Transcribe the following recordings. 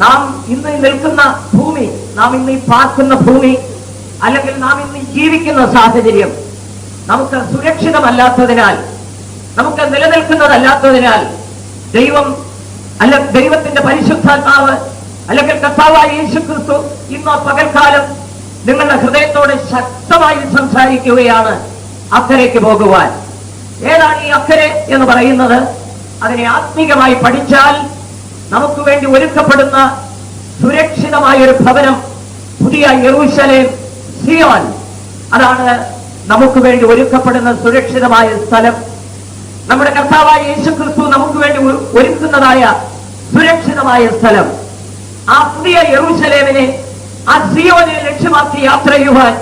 നാം ഇന്ന് നിൽക്കുന്ന ഭൂമി, നാം ഇന്ന് പാർക്കുന്ന ഭൂമി, അല്ലെങ്കിൽ നാം ഇന്ന് ജീവിക്കുന്ന സാഹചര്യം നമുക്ക് സുരക്ഷിതമല്ലാത്തതിനാൽ, നമുക്ക് നിലനിൽക്കുന്നതല്ലാത്തതിനാൽ ദൈവത്തിന്റെ പരിശുദ്ധാത്മാവ് അല്ലെങ്കിൽ കർത്താവായ യേശുക്രിസ്തു ഇന്ന് പകൽക്കാലം നിങ്ങളുടെ ഹൃദയത്തോട് ശക്തമായി സംസാരിക്കുകയാണ് അക്കരയ്ക്ക് പോകുവാൻ. ഏതാണ് ഈ അക്കരെ എന്ന് പറയുന്നത്? അതിനെ ആത്മീകമായി പഠിച്ചാൽ നമുക്ക് വേണ്ടി ഒരുക്കപ്പെടുന്ന സുരക്ഷിതമായ ഒരു ഭവനം, പുതിയ യെരൂശലേം, സിയോൻ, അതാണ് നമുക്ക് വേണ്ടി ഒരുക്കപ്പെടുന്ന സുരക്ഷിതമായ സ്ഥലം. നമ്മുടെ കർത്താവായ യേശുക്രിസ്തു നമുക്ക് വേണ്ടി ഒരുക്കുന്നതായ സുരക്ഷിതമായ സ്ഥലം. ആ പുതിയ യെരൂശലേമിനെ, ആ സിയോനെ ലക്ഷ്യമാക്കി യാത്ര ചെയ്യുവാൻ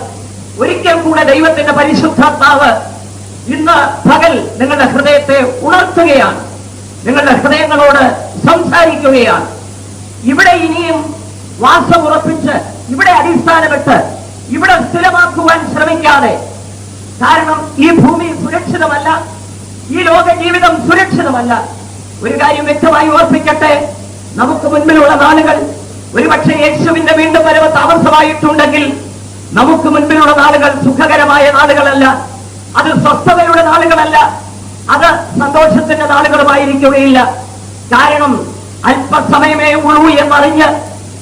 ഒരിക്കൽ കൂടെ ദൈവത്തിന്റെ പരിശുദ്ധാത്മാവ് ഇന്ന് പകൽ നിങ്ങളുടെ ഹൃദയത്തെ ഉണർത്തുകയാണ്, നിങ്ങളുടെ ഹൃദയങ്ങളോട് സംസാരിക്കുകയാണ്. ഇവിടെ ഇനിയും വാസമുറപ്പിച്ച്, ഇവിടെ അടിസ്ഥാനമിട്ട്, ഇവിടെ സ്ഥിരമാക്കുവാൻ ശ്രമിക്കാതെ, കാരണം ഈ ഭൂമി സുരക്ഷിതമല്ല, ഈ ലോക ജീവിതം സുരക്ഷിതമല്ല. ഒരു കാര്യം വ്യക്തമായി ഓർപ്പിക്കട്ടെ, നമുക്ക് മുൻപിലുള്ള നാളുകൾ ഒരുപക്ഷെ യേശുവിന്റെ വീണ്ടും വരവ് താമസമായിട്ടുണ്ടെങ്കിൽ നമുക്ക് മുൻപിലുള്ള നാളുകൾ സുഖകരമായ നാളുകളല്ല, അത് സ്വസ്ഥതയുടെ നാളുകളല്ല, അത് സന്തോഷത്തിന്റെ നാളുകളുമായിരിക്കുകയില്ല. കാരണം അല്പസമയമേ ഉള്ളൂ എന്നറിഞ്ഞ്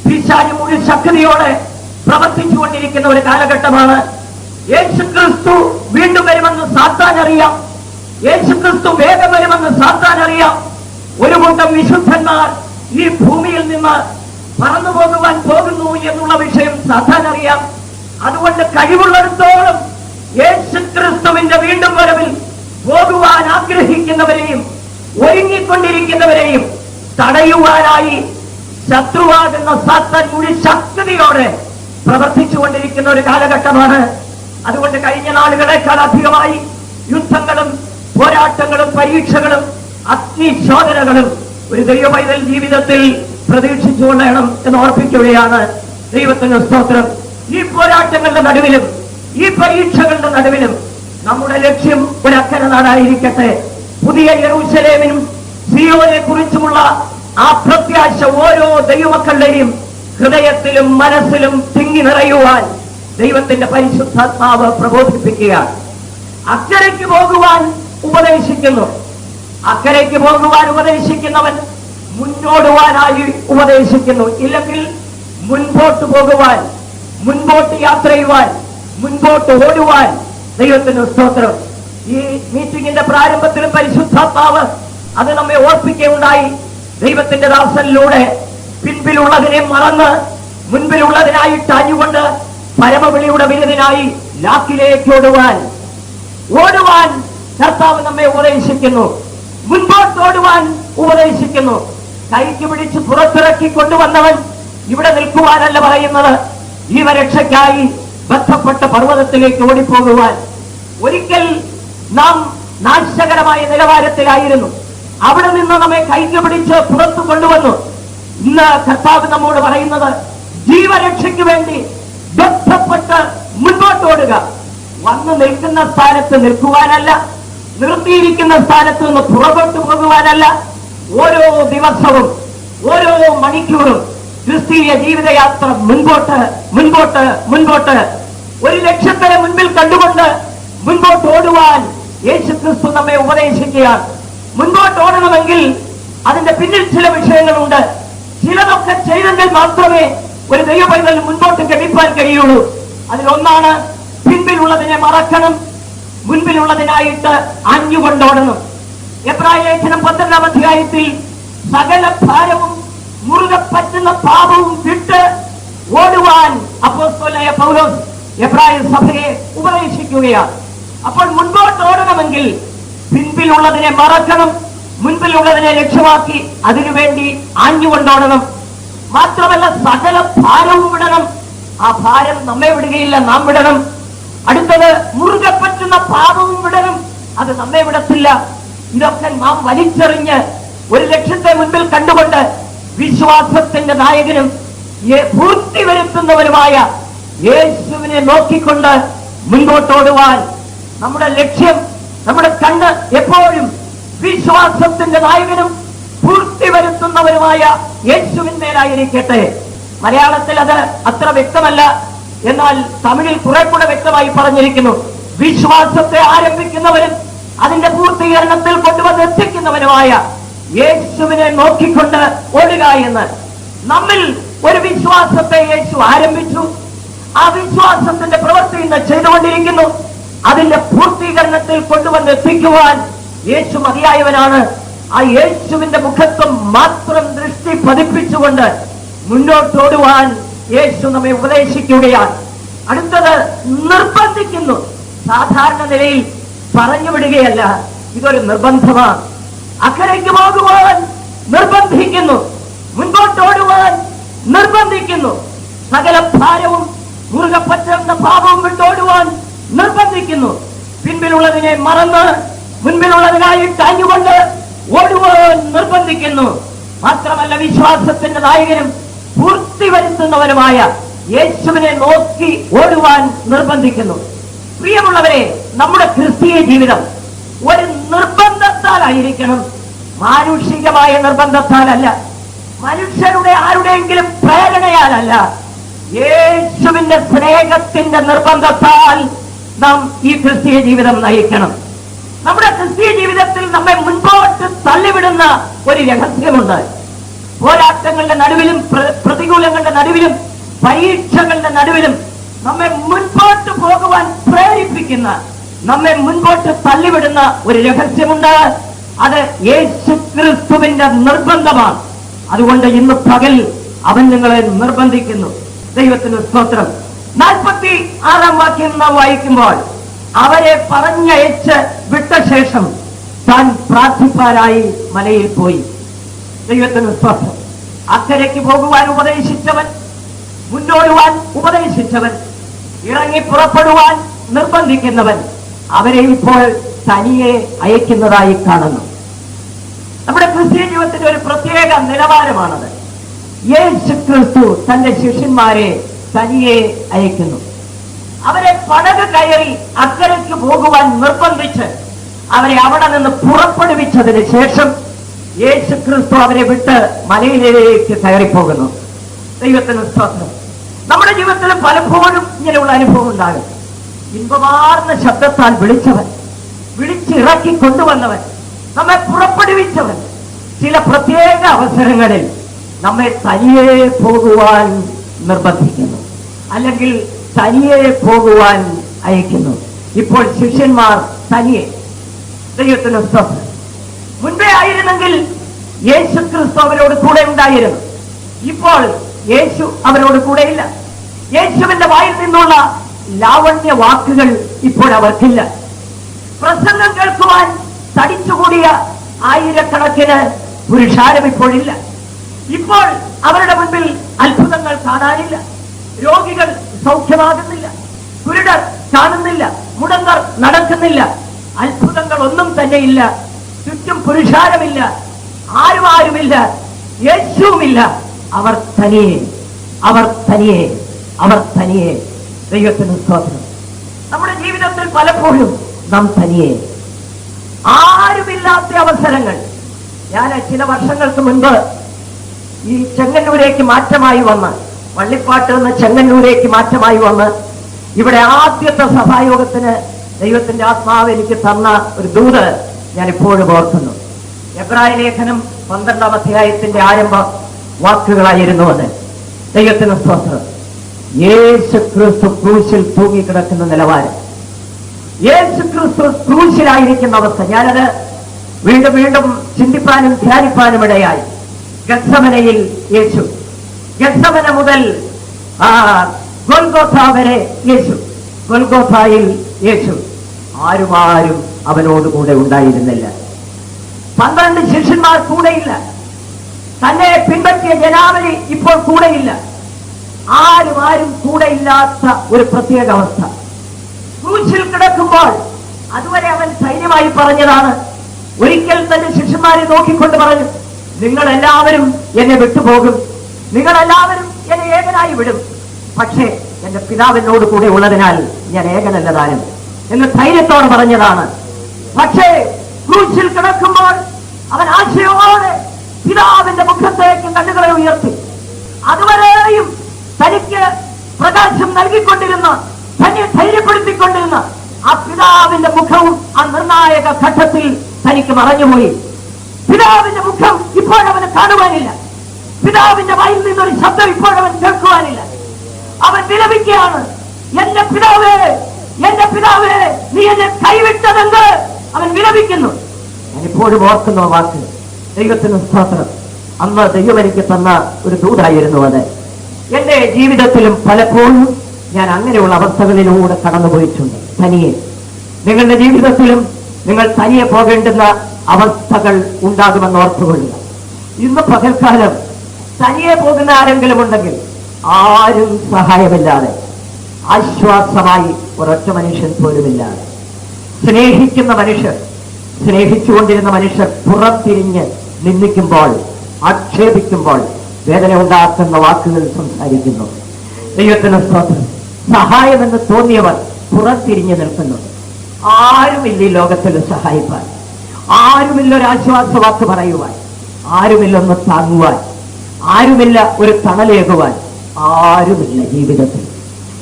പിശാച് മുഴു ശക്തിയോടെ പ്രവർത്തിച്ചുകൊണ്ടിരിക്കുന്ന ഒരു കാലഘട്ടമാണ്. യേശുക്രിസ്തു വീണ്ടും വരുമെന്ന് സാത്താൻ അറിയാം, യേശുക്രിസ്തു വേഗം വരുമെന്ന് സാത്താൻ അറിയാം. ഒരു കൂട്ടം വിശുദ്ധന്മാർ ഈ ഭൂമിയിൽ നിന്ന് പറന്നു പോകുവാൻ പോകുന്നു എന്നുള്ള വിഷയം സാത്താൻ അറിയാം. അതുകൊണ്ട് കഴിവുള്ളിടത്തോളം യേശുക്രിസ്തുവിന്റെ വീണ്ടും വരവിൽ പോകുവാൻ ആഗ്രഹിക്കുന്നവരെയും ഒരുങ്ങിക്കൊണ്ടിരിക്കുന്നവരെയും തടയുവാനായി ശത്രുവാകുന്ന സാത്താൻ മുഴു ശക്തിയോടെ പ്രവർത്തിച്ചുകൊണ്ടിരിക്കുന്ന ഒരു കാലഘട്ടമാണ്. അതുകൊണ്ട് കഴിഞ്ഞ നാളുകളെക്കാൾ അധികമായി യുദ്ധങ്ങളും പോരാട്ടങ്ങളും പരീക്ഷകളും അഗ്നിശോധനകളും ഒരു ദൈവപൈതൽ ജീവിതത്തിൽ പ്രതീക്ഷിച്ചുകൊള്ളണം എന്ന് ഓർപ്പിക്കുകയാണ്. ദൈവത്തിന് സ്തോത്രം. ഈ പോരാട്ടങ്ങളുടെ നടുവിലും ഈ പരീക്ഷകളുടെ നടുവിലും നമ്മുടെ ലക്ഷ്യം ഒരു അക്കര നാടായിരിക്കട്ടെ. പുതിയ യെരൂശലേമിനും സിയോനെ കുറിച്ചുമുള്ള ആ പ്രത്യാശ ഓരോ ദൈവമക്കളുടെയും ഹൃദയത്തിലും മനസ്സിലും തിങ്ങി നിറയുവാൻ ദൈവത്തിന്റെ പരിശുദ്ധാത്മാവ് പ്രബോധിപ്പിക്കുകയാണ്. അക്കരയ്ക്ക് പോകുവാൻ ഉപദേശിക്കുന്നു. അക്കരയ്ക്ക് പോകുവാൻ ഉപദേശിക്കുന്നവൻ മുന്നോടുവാനായി ഉപദേശിക്കുന്നു. ഇല്ലെങ്കിൽ മുൻപോട്ട് പോകുവാൻ, മുൻപോട്ട് യാത്ര ചെയ്യുവാൻ, മുൻപോട്ട് ഓടുവാൻ. ദൈവത്തിന് സ്തോത്രം. ഈ മീറ്റിംഗിന്റെ പ്രാരംഭത്തിലും പരിശുദ്ധാത്മാവ് അത് നമ്മെ ഓർപ്പിക്കുകയുണ്ടായി. ദൈവത്തിന്റെ ദാസനിലൂടെ പിൻപിലുള്ളതിനെ മറന്ന് മുൻപിലുള്ളതിനായിട്ട് അഞ്ഞുകൊണ്ട് പരമവിളിയുടെ വിരുദിനായി ലാക്കിലേക്ക് ഓടുവാൻ കർത്താവ് നമ്മെ ഉപദേശിക്കുന്നു. മുൻപോട്ട് ഓടുവാൻ ഉപദേശിക്കുന്നു. കൈക്ക് പിടിച്ച് പുറത്തിറക്കി കൊണ്ടുവന്നവൻ ഇവിടെ നിൽക്കുവാനല്ല പറയുന്നത്, ജീവരക്ഷയ്ക്കായി ബന്ധപ്പെട്ട പർവ്വതത്തിലേക്ക് ഓടിപ്പോകുവാൻ. ഒരിക്കൽ നാം നാശകരമായ നിലവാരത്തിലായിരുന്നു, അവിടെ നിന്ന് നമ്മെ കൈക്ക് പിടിച്ച് പുറത്തു കൊണ്ടുവന്നു. ഇന്ന് കർത്താവ് നമ്മോട് പറയുന്നത് ജീവരക്ഷയ്ക്ക് വേണ്ടി ബന്ധപ്പെട്ട് മുൻപോട്ടോടുക. വന്ന് നിൽക്കുന്ന സ്ഥാനത്ത് നിൽക്കുവാനല്ല, നിർത്തിയിരിക്കുന്ന സ്ഥാനത്ത് നിന്ന് പുറകോട്ട് പോകുവാനല്ല. ഓരോ ദിവസവും ഓരോ മണിക്കൂറും ക്രിസ്തീയ ജീവിതയാത്ര മുൻപോട്ട് മുൻപോട്ട് മുൻപോട്ട് ഒരു ലക്ഷ്യത്തിന് മുൻപിൽ കണ്ടുകൊണ്ട് മുൻപോട്ട് ഓടുവാൻ യേശുക്രിസ്തു നമ്മെ ഉപദേശിക്കുകയാണ്. മുൻപോട്ട് ഓടണമെങ്കിൽ അതിന്റെ പിന്നിൽ ചില വിഷയങ്ങളുണ്ട്. ചിലതൊക്കെ ചെയ്തെങ്കിൽ മാത്രമേ ഒരു ദൈവപൈതൽ മുൻപോട്ട് ഗമിപ്പാൻ കഴിയുള്ളൂ. അതിലൊന്നാണ് പിൻപിലുള്ളതിനെ മറക്കണം, മുൻപിലുള്ളതിനായിട്ട് ആഞ്ഞുകൊണ്ടോടണം. എബ്രായ ലേഖനം 12-ാം അധ്യായത്തിൽ സകല ഭാരവും മുറുകെ പറ്റുന്ന പാപവും വിട്ട് ഓടുവാൻ അപ്പോസ്തലനായ പൗലോസ് എബ്രായ സഭയെ ഉപദേശിക്കുകയാണ്. അപ്പോൾ മുൻപോട്ട് ഓടണമെങ്കിൽ പിൻപിലുള്ളതിനെ മറക്കണം, മുൻപിലുള്ളതിനെ ലക്ഷ്യമാക്കി അതിനുവേണ്ടി ആഞ്ഞുകൊണ്ടോടണം. മാത്രമല്ല സകല ഭാരവും വിടണം. ആ ഭാരം നമ്മെ വിടുകയില്ല, നാം വിടണം. അടുത്തത് മുറുകെ പറ്റുന്ന പാപവും വിടണം, അത് നമ്മെ വിടത്തില്ല. ഇതൊക്കെ നാം വലിച്ചെറിഞ്ഞ് ഒരു ലക്ഷ്യത്തെ മുൻപിൽ കണ്ടുകൊണ്ട് വിശ്വാസത്തിന്റെ നായകനും പൂർത്തി വരുത്തുന്നവരുമായ യേശുവിനെ നോക്കിക്കൊണ്ട് മുൻപോട്ടോടുവാൻ നമ്മുടെ ലക്ഷ്യം, നമ്മുടെ കണ്ണ് എപ്പോഴും വിശ്വാസത്തിന്റെ നായകനും പൂർത്തി വരുത്തുന്നവരുമായ യേശുവിന്മേലായിരിക്കട്ടെ. മലയാളത്തിൽ അത് അത്ര വ്യക്തമല്ല, എന്നാൽ തമിഴിൽ കുറെ കൂടെ വ്യക്തമായി പറഞ്ഞിരിക്കുന്നു. വിശ്വാസത്തെ ആരംഭിക്കുന്നവരും അതിന്റെ പൂർത്തീകരണത്തിൽ കൊണ്ടുവന്ന് എത്തിക്കുന്നവനുമായ യേശുവിനെ നോക്കിക്കൊണ്ട് ഓടുക എന്ന്. നമ്മിൽ ഒരു വിശ്വാസത്തെ യേശു ആരംഭിച്ചു. ആ വിശ്വാസത്തിന്റെ പ്രവൃത്തി ഇന്ന് ചെയ്തുകൊണ്ടിരിക്കുന്നു. അതിന്റെ പൂർത്തീകരണത്തിൽ കൊണ്ടുവന്ന് എത്തിക്കുവാൻ യേശു മതിയായവനാണ്. ആ യേശുവിന്റെ മുഖത്വം മാത്രം ദൃഷ്ടി പതിപ്പിച്ചുകൊണ്ട് മുന്നോട്ടോടുവാൻ യേശു നമ്മെ ഉപദേശിക്കുകയാണ്. അടുത്തത് നിർബന്ധിക്കുന്നു. സാധാരണ നിലയിൽ പറഞ്ഞു വിടുകയല്ല, ഇതൊരു നിർബന്ധമാണ്. അക്കരയ്ക്ക് പോകുവാൻ നിർബന്ധിക്കുന്നു, മുൻപോട്ടോടുവാൻ നിർബന്ധിക്കുന്നു, സകല ഭാരവും മുറുകെ പറ്റുന്ന പാപവും വിട്ടോടുവാൻ നിർബന്ധിക്കുന്നു, പിൻപിലുള്ളതിനെ മറന്ന് മുൻപിലുള്ളതിനായി താഞ്ഞുകൊണ്ട് ഓടുവാൻ നിർബന്ധിക്കുന്നു. മാത്രമല്ല, വിശ്വാസത്തിന്റെ നായകനും പൂർത്തി വരുത്തുന്നവനുമായ യേശുവിനെ നോക്കി ഓടുവാൻ നിർബന്ധിക്കുന്നു. പ്രിയമുള്ളവരെ, നമ്മുടെ ക്രിസ്തീയ ജീവിതം ഒരു നിർബന്ധത്താലായിരിക്കണം, മാനുഷികമായ നിർബന്ധത്താലല്ല, മനുഷ്യരുടെ ആരുടെയെങ്കിലും പ്രേരണയാലല്ല, യേശുവിന്റെ സ്നേഹത്തിന്റെ നിർബന്ധത്താൽ നാം ഈ ക്രിസ്തീയ ജീവിതം നയിക്കണം. നമ്മുടെ ക്രിസ്തീയ ജീവിതത്തിൽ നമ്മെ മുൻപോട്ട് തള്ളിവിടുന്ന ഒരു രഹസ്യമുണ്ട്. പോരാട്ടങ്ങളുടെ നടുവിലും പ്രതികൂലങ്ങളുടെ നടുവിലും പരീക്ഷകളുടെ നടുവിലും നമ്മെ മുൻപോട്ട് പോകുവാൻ പ്രേരിപ്പിക്കുന്ന, നമ്മെ മുൻപോട്ട് തള്ളിവിടുന്ന ഒരു രഹസ്യമുണ്ട്. അത് യേശുക്രിസ്തുവിന്റെ നിർബന്ധമാണ്. അതുകൊണ്ട് ഇന്ന് പകൽ അവൻ നിങ്ങളെ നിർബന്ധിക്കുന്നു. ദൈവത്തിന് സ്തോത്രം. 46-ാം വാക്യം നാം വായിക്കുമ്പോൾ, അവരെ പറഞ്ഞയച്ച് വിട്ട ശേഷം താൻ പ്രാർത്ഥിപ്പാനായി മലയിൽ പോയി. ദൈവത്തിന് സ്തോത്രം. അക്കരയ്ക്ക് പോകുവാൻ ഉപദേശിച്ചവൻ, മുന്നോടുവാൻ ഉപദേശിച്ചവൻ, ഇറങ്ങി പുറപ്പെടുവാൻ നിർബന്ധിക്കുന്നവൻ അവരെ ഇപ്പോൾ തനിയെ അയക്കുന്നതായി കാണുന്നു. നമ്മുടെ ക്രിസ്തീയ ജീവിതത്തിന്റെ ഒരു പ്രത്യേക നിലവാരമാണത്. യേശു ക്രിസ്തു തന്റെ ശിഷ്യന്മാരെ തനിയെ അയക്കുന്നു. അവരെ പടക് കയറി അക്കരയ്ക്ക് പോകുവാൻ നിർബന്ധിച്ച് അവരെ അവിടെ നിന്ന് പുറപ്പെടുവിച്ചതിന് ശേഷം യേശു ക്രിസ്തു അവരെ വിട്ട് മലയിലേക്ക് കയറിപ്പോകുന്നു. ദൈവത്തിന് സ്തോത്രം. നമ്മുടെ ജീവിതത്തിൽ പലപ്പോഴും ഇങ്ങനെയുള്ള അനുഭവം ഉണ്ടാകും. ഇമ്പമാർന്ന ശബ്ദത്താൽ വിളിച്ചവൻ, വിളിച്ചിറക്കി കൊണ്ടുവന്നവൻ, നമ്മെ പുറപ്പെടുവിച്ചവൻ ചില പ്രത്യേക അവസരങ്ങളിൽ നമ്മെ തനിയെ പോകുവാൻ നിർബന്ധിക്കുന്നു, അല്ലെങ്കിൽ തനിയെ പോകുവാൻ അയക്കുന്നു. ഇപ്പോൾ ശിഷ്യന്മാർ തനിയെ. ദൈവത്തിന് സ്തോത്രം. മുൻപേ ആയിരുന്നെങ്കിൽ യേശു ക്രിസ്തു അവരോട് കൂടെ ഉണ്ടായിരുന്നു. ഇപ്പോൾ യേശു അവരോട് കൂടെയില്ല. യേശുവിന്റെ വായിൽ നിന്നുള്ള ലാവണ്യ വാക്കുകൾ ഇപ്പോൾ അവർക്കില്ല. പ്രസംഗം കേൾക്കുവാൻ തടിച്ചുകൂടിയ ആയിരക്കണക്കിന് പുരുഷാരം ഇപ്പോഴില്ല. ഇപ്പോൾ അവരുടെ മുൻപിൽ അത്ഭുതങ്ങൾ കാണാനില്ല. രോഗികൾ സൗഖ്യമാകുന്നില്ല, കുരുടർ കാണുന്നില്ല, മുടന്തർ നടക്കുന്നില്ല. അത്ഭുതങ്ങൾ ഒന്നും തന്നെയില്ല. ചുറ്റും പുരുഷാരമില്ല, ആരുമില്ല, യേശുവുമില്ല. അവർ തനിയെ, അവർ തനിയെ, അവർ തനിയെ. ദൈവത്തിന് സ്തോത്രം. നമ്മുടെ ജീവിതത്തിൽ പലപ്പോഴും നാം തനിയെ, ആരുമില്ലാത്ത അവസരങ്ങൾ. ഞാൻ ചില വർഷങ്ങൾക്ക് മുൻപ് ഈ ചെങ്ങന്നൂരേക്ക് മാറ്റമായി വന്ന്, വള്ളിപ്പാട്ട് നിന്ന് ചെങ്ങന്നൂരേക്ക് മാറ്റമായി വന്ന് ഇവിടെ ആദ്യത്തെ സഭായോഗത്തിന് ദൈവത്തിന്റെ ആത്മാവ് എനിക്ക് തന്ന ഒരു ദൂത് ഞാൻ ഇപ്പോഴും ഓർക്കുന്നു. എബ്രായ ലേഖനം 12-ാം അധ്യായത്തിന്റെ ആരംഭ വാക്കുകളായിരുന്നു അത്. ദൈവത്തിന് സ്തോത്രം. യേശു ക്രിസ്തു ക്രൂശിൽ തൂങ്ങിക്കിടക്കുന്ന നിലവാരം, യേശു ക്രിസ്തു ക്രൂശിലായിരിക്കുന്ന അവസ്ഥ, ഞാനത് വീണ്ടും വീണ്ടും ചിന്തിപ്പാനും ധ്യാനിപ്പാനും ഇടയായി. ഗത്സമനയിൽ യേശു, ഗത്സമന മുതൽ ഗൊൽഗോഥ വരെ യേശു, ഗൊൽഗോഥയിൽ യേശു. ആരും അവനോടുകൂടെ ഉണ്ടായിരുന്നില്ല. 12 ശിഷ്യന്മാർ കൂടെയില്ല. തന്നെ പിൻപറ്റിയ ജനാവലി ഇപ്പോൾ കൂടെയില്ല. ആരും കൂടെയില്ലാത്ത ഒരു പ്രത്യേക അവസ്ഥ. ക്രൂശിൽ കിടക്കുമ്പോൾ അതുവരെ അവൻ ധൈര്യമായി പറഞ്ഞതാണ്. ഒരിക്കൽ തന്റെ ശിഷ്യന്മാരെ നോക്കിക്കൊണ്ട് പറഞ്ഞു, നിങ്ങളെല്ലാവരും എന്നെ വിട്ടുപോകും, നിങ്ങളെല്ലാവരും എന്നെ ഏകനായി വിടും, പക്ഷേ എന്റെ പിതാവിനോട് കൂടെ ഉള്ളതിനാൽ ഞാൻ ഏകനല്ല താനും എന്ന് ധൈര്യത്തോടെ പറഞ്ഞതാണ്. പക്ഷേ ക്രൂശിൽ കിടക്കുമ്പോൾ അവൻ ആശയോടെ പിതാവിന്റെ മുഖത്തേക്ക് കണ്ണുകളെ ഉയർത്തി. അതുവരെയും തനിക്ക് പ്രകാശം നൽകിക്കൊണ്ടിരുന്ന, തന്നെ ധൈര്യപ്പെടുത്തിക്കൊണ്ടിരുന്ന ആ പിതാവിന്റെ മുഖവും ആ നിർണായക ഘട്ടത്തിൽ തനിക്ക് മറഞ്ഞുപോയി. പിതാവിന്റെ മുഖം ഇപ്പോഴവന് കാണുവാനില്ല. പിതാവിന്റെ വായിൽ നിന്നൊരു ശബ്ദം ഇപ്പോഴവൻ കേൾക്കുവാനില്ല. അവൻ വിലപിക്കുകയാണ്, എന്റെ പിതാവേ, എന്റെ പിതാവേ, നീ എന്നെ കൈവിട്ടതെന്ന് അവൻ വിലപിക്കുന്നു. ഞാനിപ്പോഴും ഓർക്കുന്ന വാക്ക്, ദൈവത്തിന് സ്തോത്രം. അന്ന് ദൈവം എനിക്ക് തന്ന ഒരു ദൂതായിരുന്നു അത്. എന്റെ ജീവിതത്തിലും പലപ്പോഴും ഞാൻ അങ്ങനെയുള്ള അവസ്ഥകളിലൂടെ കടന്നുപോയിട്ടുണ്ട്. തനിയെ നിങ്ങളുടെ ജീവിതത്തിലും നിങ്ങൾ തനിയെ പോകേണ്ടുന്ന അവസ്ഥകൾ ഉണ്ടാകുമെന്ന് ഓർത്തുകൊള്ളുക. ഇന്ന് പകൽക്കാലം തനിയെ പോകുന്ന ആരെങ്കിലും ഉണ്ടെങ്കിൽ, ആരും സഹായമില്ലാതെ, ആശ്വാസമായി ഒരൊറ്റ മനുഷ്യൻ പോലുമില്ലാതെ, സ്നേഹിക്കുന്ന മനുഷ്യർ, സ്നേഹിച്ചുകൊണ്ടിരുന്ന മനുഷ്യർ പുറത്തിരിഞ്ഞ് നിന്ദിക്കുമ്പോൾ, ആക്ഷേപിക്കുമ്പോൾ വേദന ഉണ്ടാക്കുന്ന വാക്കുകൾ സംസാരിക്കുന്നു. ദൈവത്തിന് സ്തോത്രം. സഹായമെന്ന് തോന്നിയവർ പുറത്തിരിഞ്ഞ് നിൽക്കുന്നു. ആരുമില്ല ഈ ലോകത്തിൽ സഹായിപ്പാൻ, ആരുമില്ല ഒരു ആശ്വാസവാക്ക് പറയുവാൻ, ആരുമില്ലൊന്ന് താങ്ങുവാൻ, ആരുമില്ല ഒരു തണലേകുവാൻ, ആരുമില്ല ജീവിതത്തിൽ.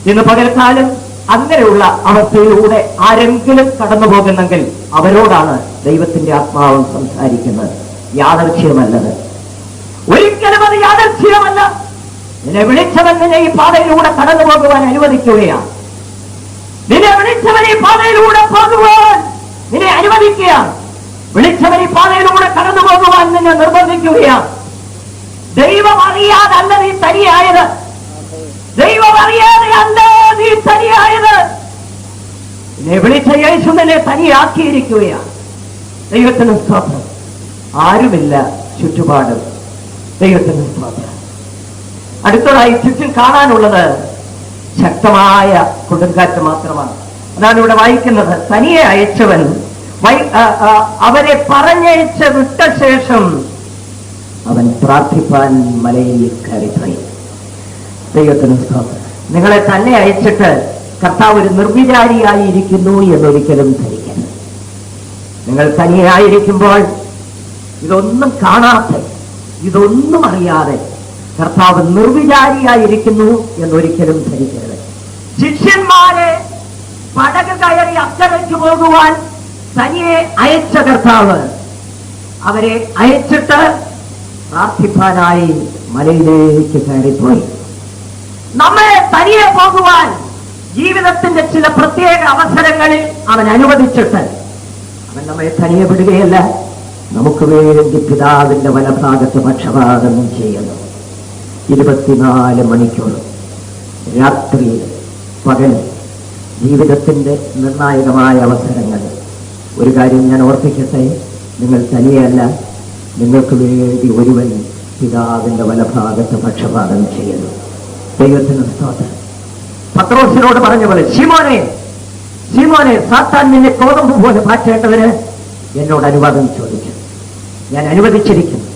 ഇന്ന് പകൽക്കാലം അങ്ങനെയുള്ള അവസ്ഥയിലൂടെ ആരെങ്കിലും കടന്നു പോകുന്നെങ്കിൽ അവരോടാണ് ദൈവത്തിന്റെ ആത്മാവ് സംസാരിക്കുന്നത്. യാദർച്ഛ്യമല്ലത്, ഒരിക്കലും അത് യാദർച്ഛ്യമല്ല. നിന്നെ വിളിച്ചവൻ നിന്നെ ഈ പാതയിലൂടെ കടന്നു പോകുവാൻ അനുവദിക്കുകയാണ്. നിന്നെ വിളിച്ചവൻ ഈ പാതയിലൂടെ പോകുവാൻ നിന്നെ അനുവദിക്കുകയാണ്. വിളിച്ചവൻ ഈ പാതയിലൂടെ കടന്നു പോകുവാൻ നിന്നെ നിർബന്ധിക്കുകയാണ്. ദൈവം അറിയാതല്ല നീ തനിയായത്. ദൈവം അറിയാതെ അല്ല നീ തനിയായത്. നിന്നെ വിളിച്ച യേശു നിന്നെ തനിയാക്കിയിരിക്കുകയാണ്. ദൈവത്തിന് സ്തോത്രം. ആരുമില്ല ചുറ്റുപാടും. ദൈവത്തിന് സ്തോത്രം. അടുത്തതായി ചുറ്റും കാണാനുള്ളത് ശക്തമായ കൊടുങ്കാറ്റ് മാത്രമാണ്. അതാണ് ഇവിടെ വായിക്കുന്നത്. തനിയെ അയച്ചവൻ അവരെ പറഞ്ഞയച്ച് വിട്ട ശേഷം അവൻ പ്രാർത്ഥിപ്പാൻ മലയിൽ കയറിപ്പോയി. ദൈവത്തിന് സ്തോത്രം. നിങ്ങളെ തന്നെ അയച്ചിട്ട് കർത്താവ് ഒരു നിർവിചാരിയായി ഇരിക്കുന്നു എന്നൊരിക്കലും ധരിക്കരുത്. നിങ്ങൾ തനിയെ ആയിരിക്കുമ്പോൾ ഇതൊന്നും കാണാതെ, ഇതൊന്നും അറിയാതെ കർത്താവ് നിർവിചാരിയായിരിക്കുന്നു എന്നൊരിക്കലും ധരിക്കരുത്. ശിഷ്യന്മാരെ പടക് കയറി അക്കരയ്ക്ക് പോകുവാൻ തനിയെ അയച്ച കർത്താവ് അവരെ അയച്ചിട്ട് പ്രാർത്ഥിപ്പാനായി മലയിലേക്ക് കയറിപ്പോയി. നമ്മെ തനിയെ പോകുവാൻ ജീവിതത്തിന്റെ ചില പ്രത്യേക അവസരങ്ങളിൽ അവൻ അനുവദിച്ചിട്ട് അവൻ നമ്മെ തനിയെ വിടുകയല്ല, നമുക്ക് വേണ്ടി പിതാവിന്റെ വലഭാഗത്ത് പക്ഷപാതം ചെയ്യുന്നു. 24 മണിക്കൂർ, രാത്രിയിൽ, പകല്, ജീവിതത്തിന്റെ നിർണായകമായ അവസരങ്ങളിൽ ഒരു കാര്യം ഞാൻ ഓർപ്പിക്കട്ടെ, നിങ്ങൾ തനിയല്ല, നിങ്ങൾക്ക് വേണ്ടി ഒരുവൻ പിതാവിന്റെ വലഭാഗത്ത് പക്ഷപാതം ചെയ്യുന്നു. ദൈവത്തിന് സ്തോത്രം. പത്രോസിനോട് പറഞ്ഞ പോലെ, ശിമോനെ, ശിമോനെ, സാത്താൻ നിന്നെ കോതമ്പ് പോലെ മാറ്റേണ്ടതിന് എന്നോട് അനുവാദം ചോദിച്ചു. ഞാൻ അനുവദിച്ചിരിക്കുന്നു.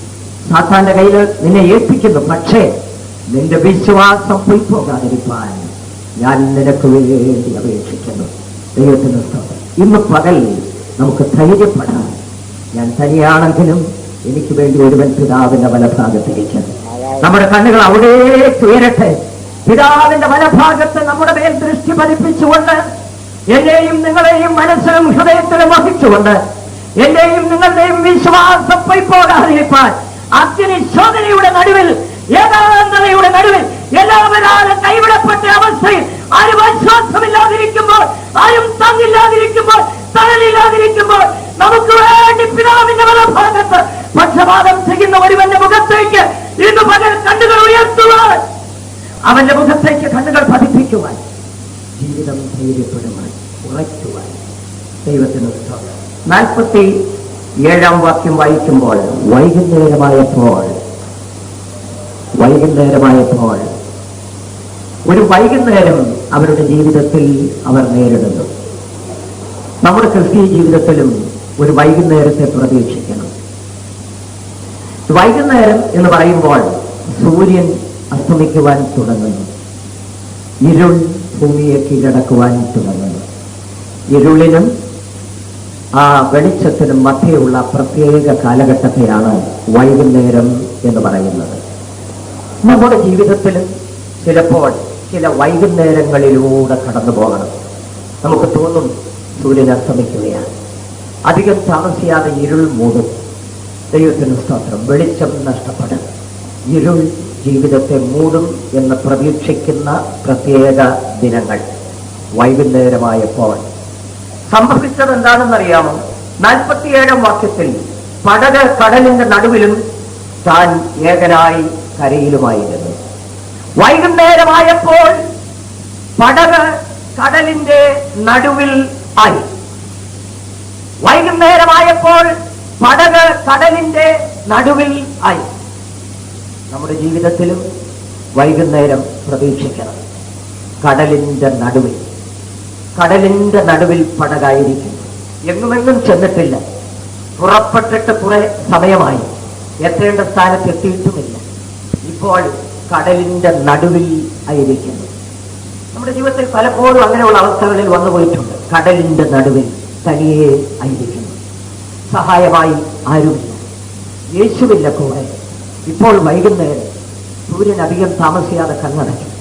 സാത്താന്റെ കയ്യിൽ നിന്നെ ഏൽപ്പിക്കുന്നു. പക്ഷേ നിന്റെ വിശ്വാസം പോയി പോകാതിരിക്കാൻ ഞാൻ നിനക്ക് വേണ്ടി അപേക്ഷിക്കുന്നു. ദൈവത്തിന് സ്തോത്രം. ഇന്ന് പകൽ നമുക്ക് ധൈര്യപ്പെടാം. ഞാൻ തനിയാണെങ്കിലും എനിക്ക് വേണ്ടി ഒരുവൻ പിതാവിന്റെ വലഭാഗത്തിരിക്കുന്നു. നമ്മുടെ കണ്ണുകൾ അവിടേക്ക് ഉയരട്ടെ. പിതാവിന്റെ വലഭാഗത്ത് നമ്മുടെ മേൽ ദൃഷ്ടി പതിപ്പിച്ചുകൊണ്ട്, എന്നെയും നിങ്ങളെയും മനസ്സിലും ഹൃദയത്തിലും വഹിച്ചുകൊണ്ട്, എന്റെയും നിങ്ങളുടെയും വിശ്വാസം പോയി പോകാതിരിക്കാൻ അഗ്നിശോധനയുടെ നടുവിൽ, ഏകാന്തതയുടെ നടുവിൽ, എല്ലാവരും കൈവിടപ്പെട്ട അവസ്ഥയിൽ, ആരും ആശ്വാസമില്ലാതിരിക്കുമ്പോൾ, ആരും തങ്ങില്ലാതിരിക്കുമ്പോൾ, തണലില്ലാതിരിക്കുമ്പോൾ, നമുക്ക് വേണ്ടി പിതാവിന്റെ വലഭാഗത്ത് പക്ഷപാതം ചെയ്യുന്ന ഒരുവന്റെ മുഖത്തേക്ക് ഇന്ന് പകൽ കണ്ണുകൾ ഉയർത്തുവാൻ, അവന്റെ മുഖത്തേക്ക് കണ്ണുകൾ പതിപ്പിക്കുവാൻ, ജീവിതം ധൈര്യപ്പെടുവാൻ, ഉറയ്ക്കുവാൻ ദൈവത്തിന് സ്തോത്രം. 47-ാം വാക്യം വായിക്കുമ്പോൾ, വൈകുന്നേരമായപ്പോൾ ഒരു വൈകുന്നേരം അവരുടെ ജീവിതത്തിൽ അവർ നേരിടുന്നു. നമ്മുടെ ക്രിസ്തീയ ജീവിതത്തിലും ഒരു വൈകുന്നേരത്തെ പ്രതീക്ഷിക്കണം. വൈകുന്നേരം എന്ന് പറയുമ്പോൾ സൂര്യൻ അസ്തമിക്കുവാൻ തുടങ്ങുന്നു. ഇരുൾ ഭൂമിയെ കീഴടക്കുവാൻ തുടങ്ങുന്നു. ഇരുളിനും ആ വെളിച്ചത്തിനും മധ്യയുള്ള പ്രത്യേക കാലഘട്ടത്തെയാണ് വൈകുന്നേരം എന്ന് പറയുന്നത്. നമ്മുടെ ജീവിതത്തിൽ ചിലപ്പോൾ ചില വൈകുന്നേരങ്ങളിലൂടെ കടന്നു പോകണം. നമുക്ക് തോന്നും സൂര്യൻ അസ്തമിക്കുകയാണ്, അധികം താമസിയാതെ ഇരുൾ മൂടും. ദൈവത്തിന് സ്തോത്രം. വെളിച്ചം നഷ്ടപ്പെടും, ഇരുൾ ജീവിതത്തെ മൂടും എന്ന് പ്രതീക്ഷിക്കുന്ന പ്രത്യേക ദിനങ്ങൾ. വൈകുന്നേരമായപ്പോൾ സംഭവിച്ചത് എന്താണെന്നറിയാമോ? 47-ാം വാക്യത്തിൽ പടക് കടലിന്റെ നടുവിലും താൻ ഏകനായി കരയിലുമായിരുന്നു. വൈകുന്നേരമായപ്പോൾ പടക് കടലിന്റെ നടുവിൽ ആയി. വൈകുന്നേരമായപ്പോൾ പടക് കടലിന്റെ നടുവിൽ ആയി. നമ്മുടെ ജീവിതത്തിലും വൈകുന്നേരം പ്രതീക്ഷിക്കണം. കടലിന്റെ നടുവിൽ, കടലിന്റെ നടുവിൽ പടകായിരിക്കും. എങ്ങുമെങ്ങും ചെന്നിട്ടില്ല, പുറപ്പെട്ടിട്ട് കുറെ സമയമായി, എത്തേണ്ട സ്ഥാനത്ത് എത്തിയിട്ടുമില്ല. ഇപ്പോൾ കടലിന്റെ നടുവിൽ ആയിരിക്കുന്നു. നമ്മുടെ ജീവിതത്തിൽ പലപ്പോഴും അങ്ങനെയുള്ള അവസ്ഥകളിൽ വന്നുപോയിട്ടുണ്ട്. കടലിന്റെ നടുവിൽ തനിയെ ആയിരിക്കുന്നു, സഹായമായി ആരുമില്ല, യേശുവില്ല കൂടെ. ഇപ്പോൾ വൈകുന്നേരം സൂര്യൻ അധികം താമസിയാതെ കണ്ണടയ്ക്കും,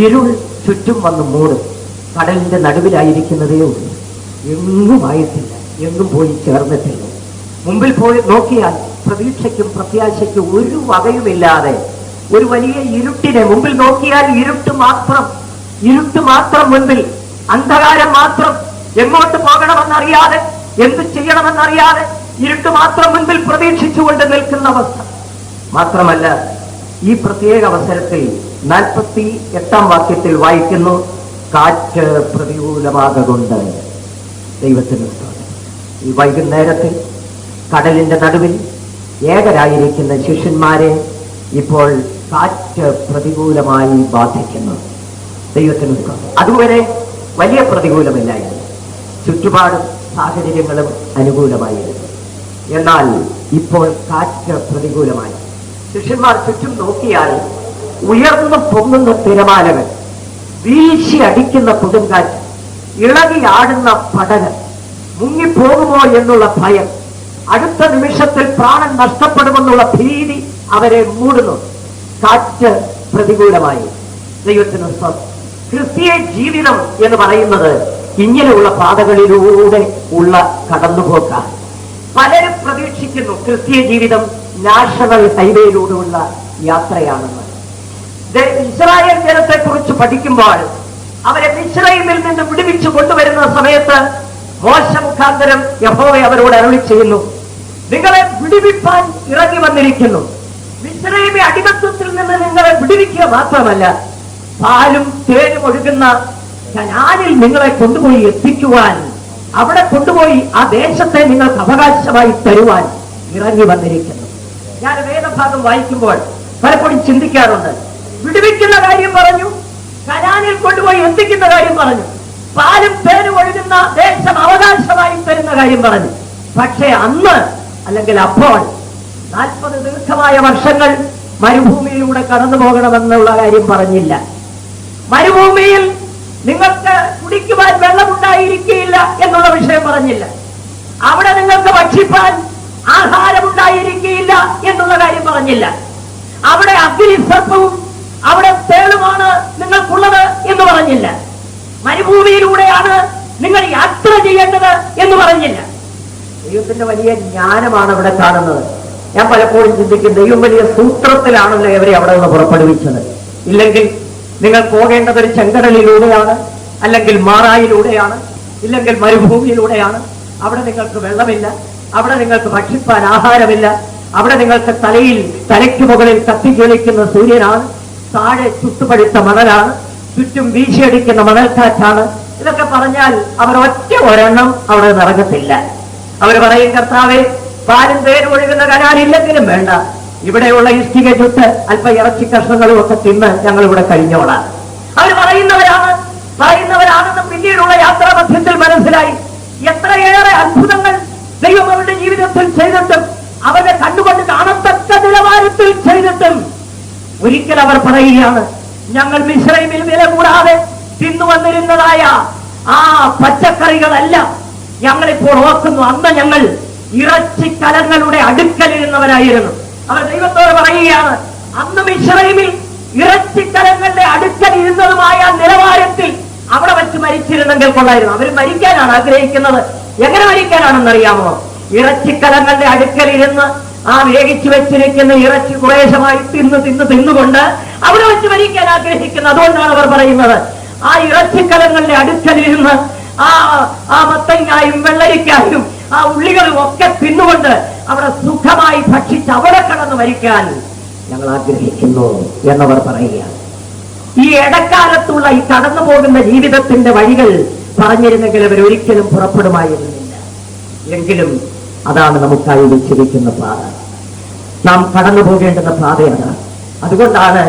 ഇരുൾ ചുറ്റും വന്ന് മൂടും. കടലിന്റെ നടുവിലായിരിക്കുന്നതേ ഉള്ളൂ, എങ്ങുമായിട്ടില്ല, എങ്ങും പോയി ചേർന്നിട്ടില്ല. മുമ്പിൽ പോയി നോക്കിയാൽ പ്രതീക്ഷയ്ക്കും പ്രത്യാശയ്ക്കും ഒരു വകയുമില്ലാതെ ഒരു വലിയ ഇരുട്ടിനെ മുമ്പിൽ നോക്കിയാൽ ഇരുട്ട് മാത്രം മുൻപിൽ, അന്ധകാരം മാത്രം. എങ്ങോട്ട് പോകണമെന്നറിയാതെ, എന്ത് ചെയ്യണമെന്നറിയാതെ ഇരുട്ട് മാത്രം മുൻപിൽ പ്രതീക്ഷിച്ചുകൊണ്ട് നിൽക്കുന്ന അവസ്ഥ. മാത്രമല്ല, ഈ പ്രത്യേക അവസരത്തിൽ 48-ാം വാക്യത്തിൽ വായിക്കുന്നു, കാറ്റ് പ്രതികൂലമാകൊണ്ട്. ദൈവത്തിന് സ്തോത്രം. ഈ വൈകുന്നേരത്തിൽ കടലിന്റെ നടുവിൽ ഏകരായിരിക്കുന്ന ശിഷ്യന്മാരെ ഇപ്പോൾ കാറ്റ് പ്രതികൂലമായി ബാധിക്കുന്നു. ദൈവത്തിന് സ്തോത്രം. അതുവരെ വലിയ പ്രതികൂലമില്ലായിരുന്നു, ചുറ്റുപാടും സാഹചര്യങ്ങളും അനുകൂലമായിരുന്നു. എന്നാൽ ഇപ്പോൾ കാറ്റ് പ്രതികൂലമായി. ശിഷ്യന്മാർ ചുറ്റും നോക്കിയാൽ ഉയർന്നു പൊങ്ങുന്ന തിരമാലകൾ, വീശി അടിക്കുന്ന കൊടുങ്കാറ്റ്, ഇളകി ആടുന്ന പടക്, മുങ്ങിപ്പോകുമോ എന്നുള്ള ഭയം, അടുത്ത നിമിഷത്തിൽ പ്രാണൻ നഷ്ടപ്പെടുമെന്നുള്ള ഭീതി അവരെ മൂടുന്നു. കാറ്റ് പ്രതികൂലമായി. ദൈവത്തിന് സ്തോത്രം. ക്രിസ്തീയ ജീവിതം എന്ന് പറയുന്നത് ഇങ്ങനെയുള്ള പാതകളിലൂടെ ഉള്ള കടന്നുപോക്കാണ്. പലരും പ്രതീക്ഷിക്കുന്നു ക്രിസ്തീയ ജീവിതം നാഷണൽ ഹൈവേയിലൂടെയുള്ള യാത്രയാണെന്ന്. ഇസ്രായേൽ ജനത്തെ കുറിച്ച് പഠിക്കുമ്പോൾ അവരെ മിസ്രയീമിൽ നിന്ന് വിടുവിച്ചു കൊണ്ടുവരുന്ന സമയത്ത് മോശെ മുഖാന്തരം യഹോവ അവരോട് അരുളി ചെയ്യുന്നു, നിങ്ങളെ വിടുവിപ്പാൻ ഇറങ്ങി വന്നിരിക്കുന്നു. മിസ്രയീമി അടിമത്വത്തിൽ നിന്ന് നിങ്ങളെ വിടുവിക്കുക മാത്രമല്ല, പാലും തേനും ഒഴുകുന്ന കനാനിൽ നിങ്ങളെ കൊണ്ടുപോയി എത്തിക്കുവാൻ, അവിടെ കൊണ്ടുപോയി ആ ദേശത്തെ നിങ്ങൾക്ക് അവകാശമായി തരുവാൻ ഇറങ്ങി വന്നിരിക്കുന്നു. ഞാൻ വേദഭാഗം വായിക്കുമ്പോൾ പലപ്പോഴും ചിന്തിക്കാറുണ്ട്. വിടുവിക്കുന്ന കാര്യം പറഞ്ഞു, കനാനിൽ കൊണ്ടുപോയി എത്തിക്കുന്ന കാര്യം പറഞ്ഞു, പാലും തേനും ഒഴുകുന്ന ദേശം അവകാശമായി തരുന്ന കാര്യം പറഞ്ഞു. പക്ഷേ അന്ന് അല്ലെങ്കിൽ അപ്പോൾ 40 ദീർഘമായ വർഷങ്ങൾ മരുഭൂമിയിലൂടെ കടന്നു പോകണമെന്നുള്ള കാര്യം പറഞ്ഞില്ല. മരുഭൂമിയിൽ നിങ്ങൾക്ക് കുടിക്കുവാൻ വെള്ളമുണ്ടായിരിക്കില്ല എന്നുള്ള വിഷയം പറഞ്ഞില്ല. അവിടെ നിങ്ങൾക്ക് ഭക്ഷിപ്പാൻ ആഹാരമുണ്ടായിരിക്കില്ല എന്നുള്ള കാര്യം പറഞ്ഞില്ല. അവിടെ അഗ്നിസർപ്പവും അവിടെ തേളുമാണ് നിങ്ങൾക്കുള്ളത് എന്ന് പറഞ്ഞില്ല. മരുഭൂമിയിലൂടെയാണ് നിങ്ങൾ യാത്ര ചെയ്യേണ്ടത് എന്ന് പറഞ്ഞില്ല. ദൈവത്തിന്റെ വലിയ ജ്ഞാനമാണ് അവിടെ കാണുന്നത്. ഞാൻ പലപ്പോഴും ചിന്തിക്കും, ദൈവം വലിയ സൂത്രത്തിലാണല്ലോ ഇവരെ അവിടെ നിന്ന് പുറപ്പെടുവിച്ചത്. ഇല്ലെങ്കിൽ നിങ്ങൾ പോകേണ്ടത് ഒരു ചെങ്കടലിലൂടെയാണ്, അല്ലെങ്കിൽ മാറായിലൂടെയാണ്, ഇല്ലെങ്കിൽ മരുഭൂമിയിലൂടെയാണ്. അവിടെ നിങ്ങൾക്ക് വെള്ളമില്ല, അവിടെ നിങ്ങൾക്ക് ഭക്ഷിപ്പാൻ ആഹാരമില്ല, അവിടെ നിങ്ങൾക്ക് തലയ്ക്ക് മുകളിൽ കത്തിജ്വലിക്കുന്ന സൂര്യനാണ്, താഴെ ചുട്ടുപഴുത്ത മണലാണ്, ചുറ്റും വീശിയടിക്കുന്ന മണൽക്കാറ്റാണ്. ഇതൊക്കെ പറഞ്ഞാൽ അവർ ഒരെണ്ണം അവിടെ നിറങ്ങത്തില്ല. അവർ പറയും, കർത്താവേ, പാലും തേനും ഒഴുകുന്ന കനാലില്ലെങ്കിലും വേണ്ട, ഇവിടെയുള്ള ഇഷ്ടിക ചുട്ട് അല്പ ഇറച്ചി കഷ്ണങ്ങളും ഒക്കെ തിന്ന് ഞങ്ങൾ ഇവിടെ കഴിഞ്ഞോളാം. അവർ പറയുന്നവരാണെന്ന് പിന്നീടുള്ള യാത്രാ മധ്യത്തിൽ മനസ്സിലായി. എത്രയേറെ അത്ഭുതങ്ങൾ ദൈവം അവരുടെ ജീവിതത്തിൽ ചെയ്തിട്ടും, അവരുടെ കണ്ടുകൊണ്ട് കാണത്തക്ക നിലവാരത്തിൽ ചെയ്തിട്ടും ഒരിക്കൽ അവർ പറയുകയാണ്, ഞങ്ങൾ മിസ്രയീമിൽ വില കൂടാതെ തിന്നു വന്നിരുന്നതായ ആ പച്ചക്കറികളല്ല ഞങ്ങളിപ്പോൾ ഓർക്കുന്നു, അന്ന് ഞങ്ങൾ ഇറച്ചിക്കലങ്ങളുടെ അടുക്കലിരുന്നവരായിരുന്നു. അവർ ദൈവത്തോട് പറയുകയാണ്, അന്ന് മിസ്രയീമിൽ ഇറച്ചിക്കലങ്ങളുടെ അടുക്കൽ ഇരുന്നതുമായ നിലവാരത്തിൽ അവിടെ വെച്ച് മരിച്ചിരുന്നെങ്കിൽ കൊള്ളായിരുന്നു. അവർ മരിക്കാനാണ് ആഗ്രഹിക്കുന്നത്. എങ്ങനെ മരിക്കാനാണെന്നറിയാമോ? ഇറച്ചിക്കലങ്ങളുടെ അടുക്കലിരുന്ന് ആ വേവിച്ചു വെച്ചിരിക്കുന്ന ഇറച്ചി കുറേശമായി തിന്നുകൊണ്ട് അവിടെ വെച്ച് മരിക്കാൻ ആഗ്രഹിക്കുന്നത്. അതുകൊണ്ടാണ് അവർ പറയുന്നത്, ആ ഇറച്ചിക്കലങ്ങളുടെ അടുക്കലിരുന്ന് ആ മത്തങ്ങായും വെള്ളരിക്കായും ആ ഉള്ളികളും ഒക്കെ തിന്നുകൊണ്ട് അവിടെ സുഖമായി ഭക്ഷിച്ച് അവിടെ കടന്നു മരിക്കാൻ ഞങ്ങൾ ആഗ്രഹിക്കുന്നു എന്നവർ പറയുകയാണ്. ഈ ഇടക്കാലത്തുള്ള ഈ കടന്നു പോകുന്ന ജീവിതത്തിന്റെ വഴികൾ പറഞ്ഞിരുന്നെങ്കിൽ അവർ ഒരിക്കലും പുറപ്പെടുമായിരുന്നില്ല. എങ്കിലും അതാണ് നമുക്കായി വെച്ചിരിക്കുന്ന പാത. നാം കടന്നു പോകേണ്ടുന്ന പാതയാണ്. അതുകൊണ്ടാണ്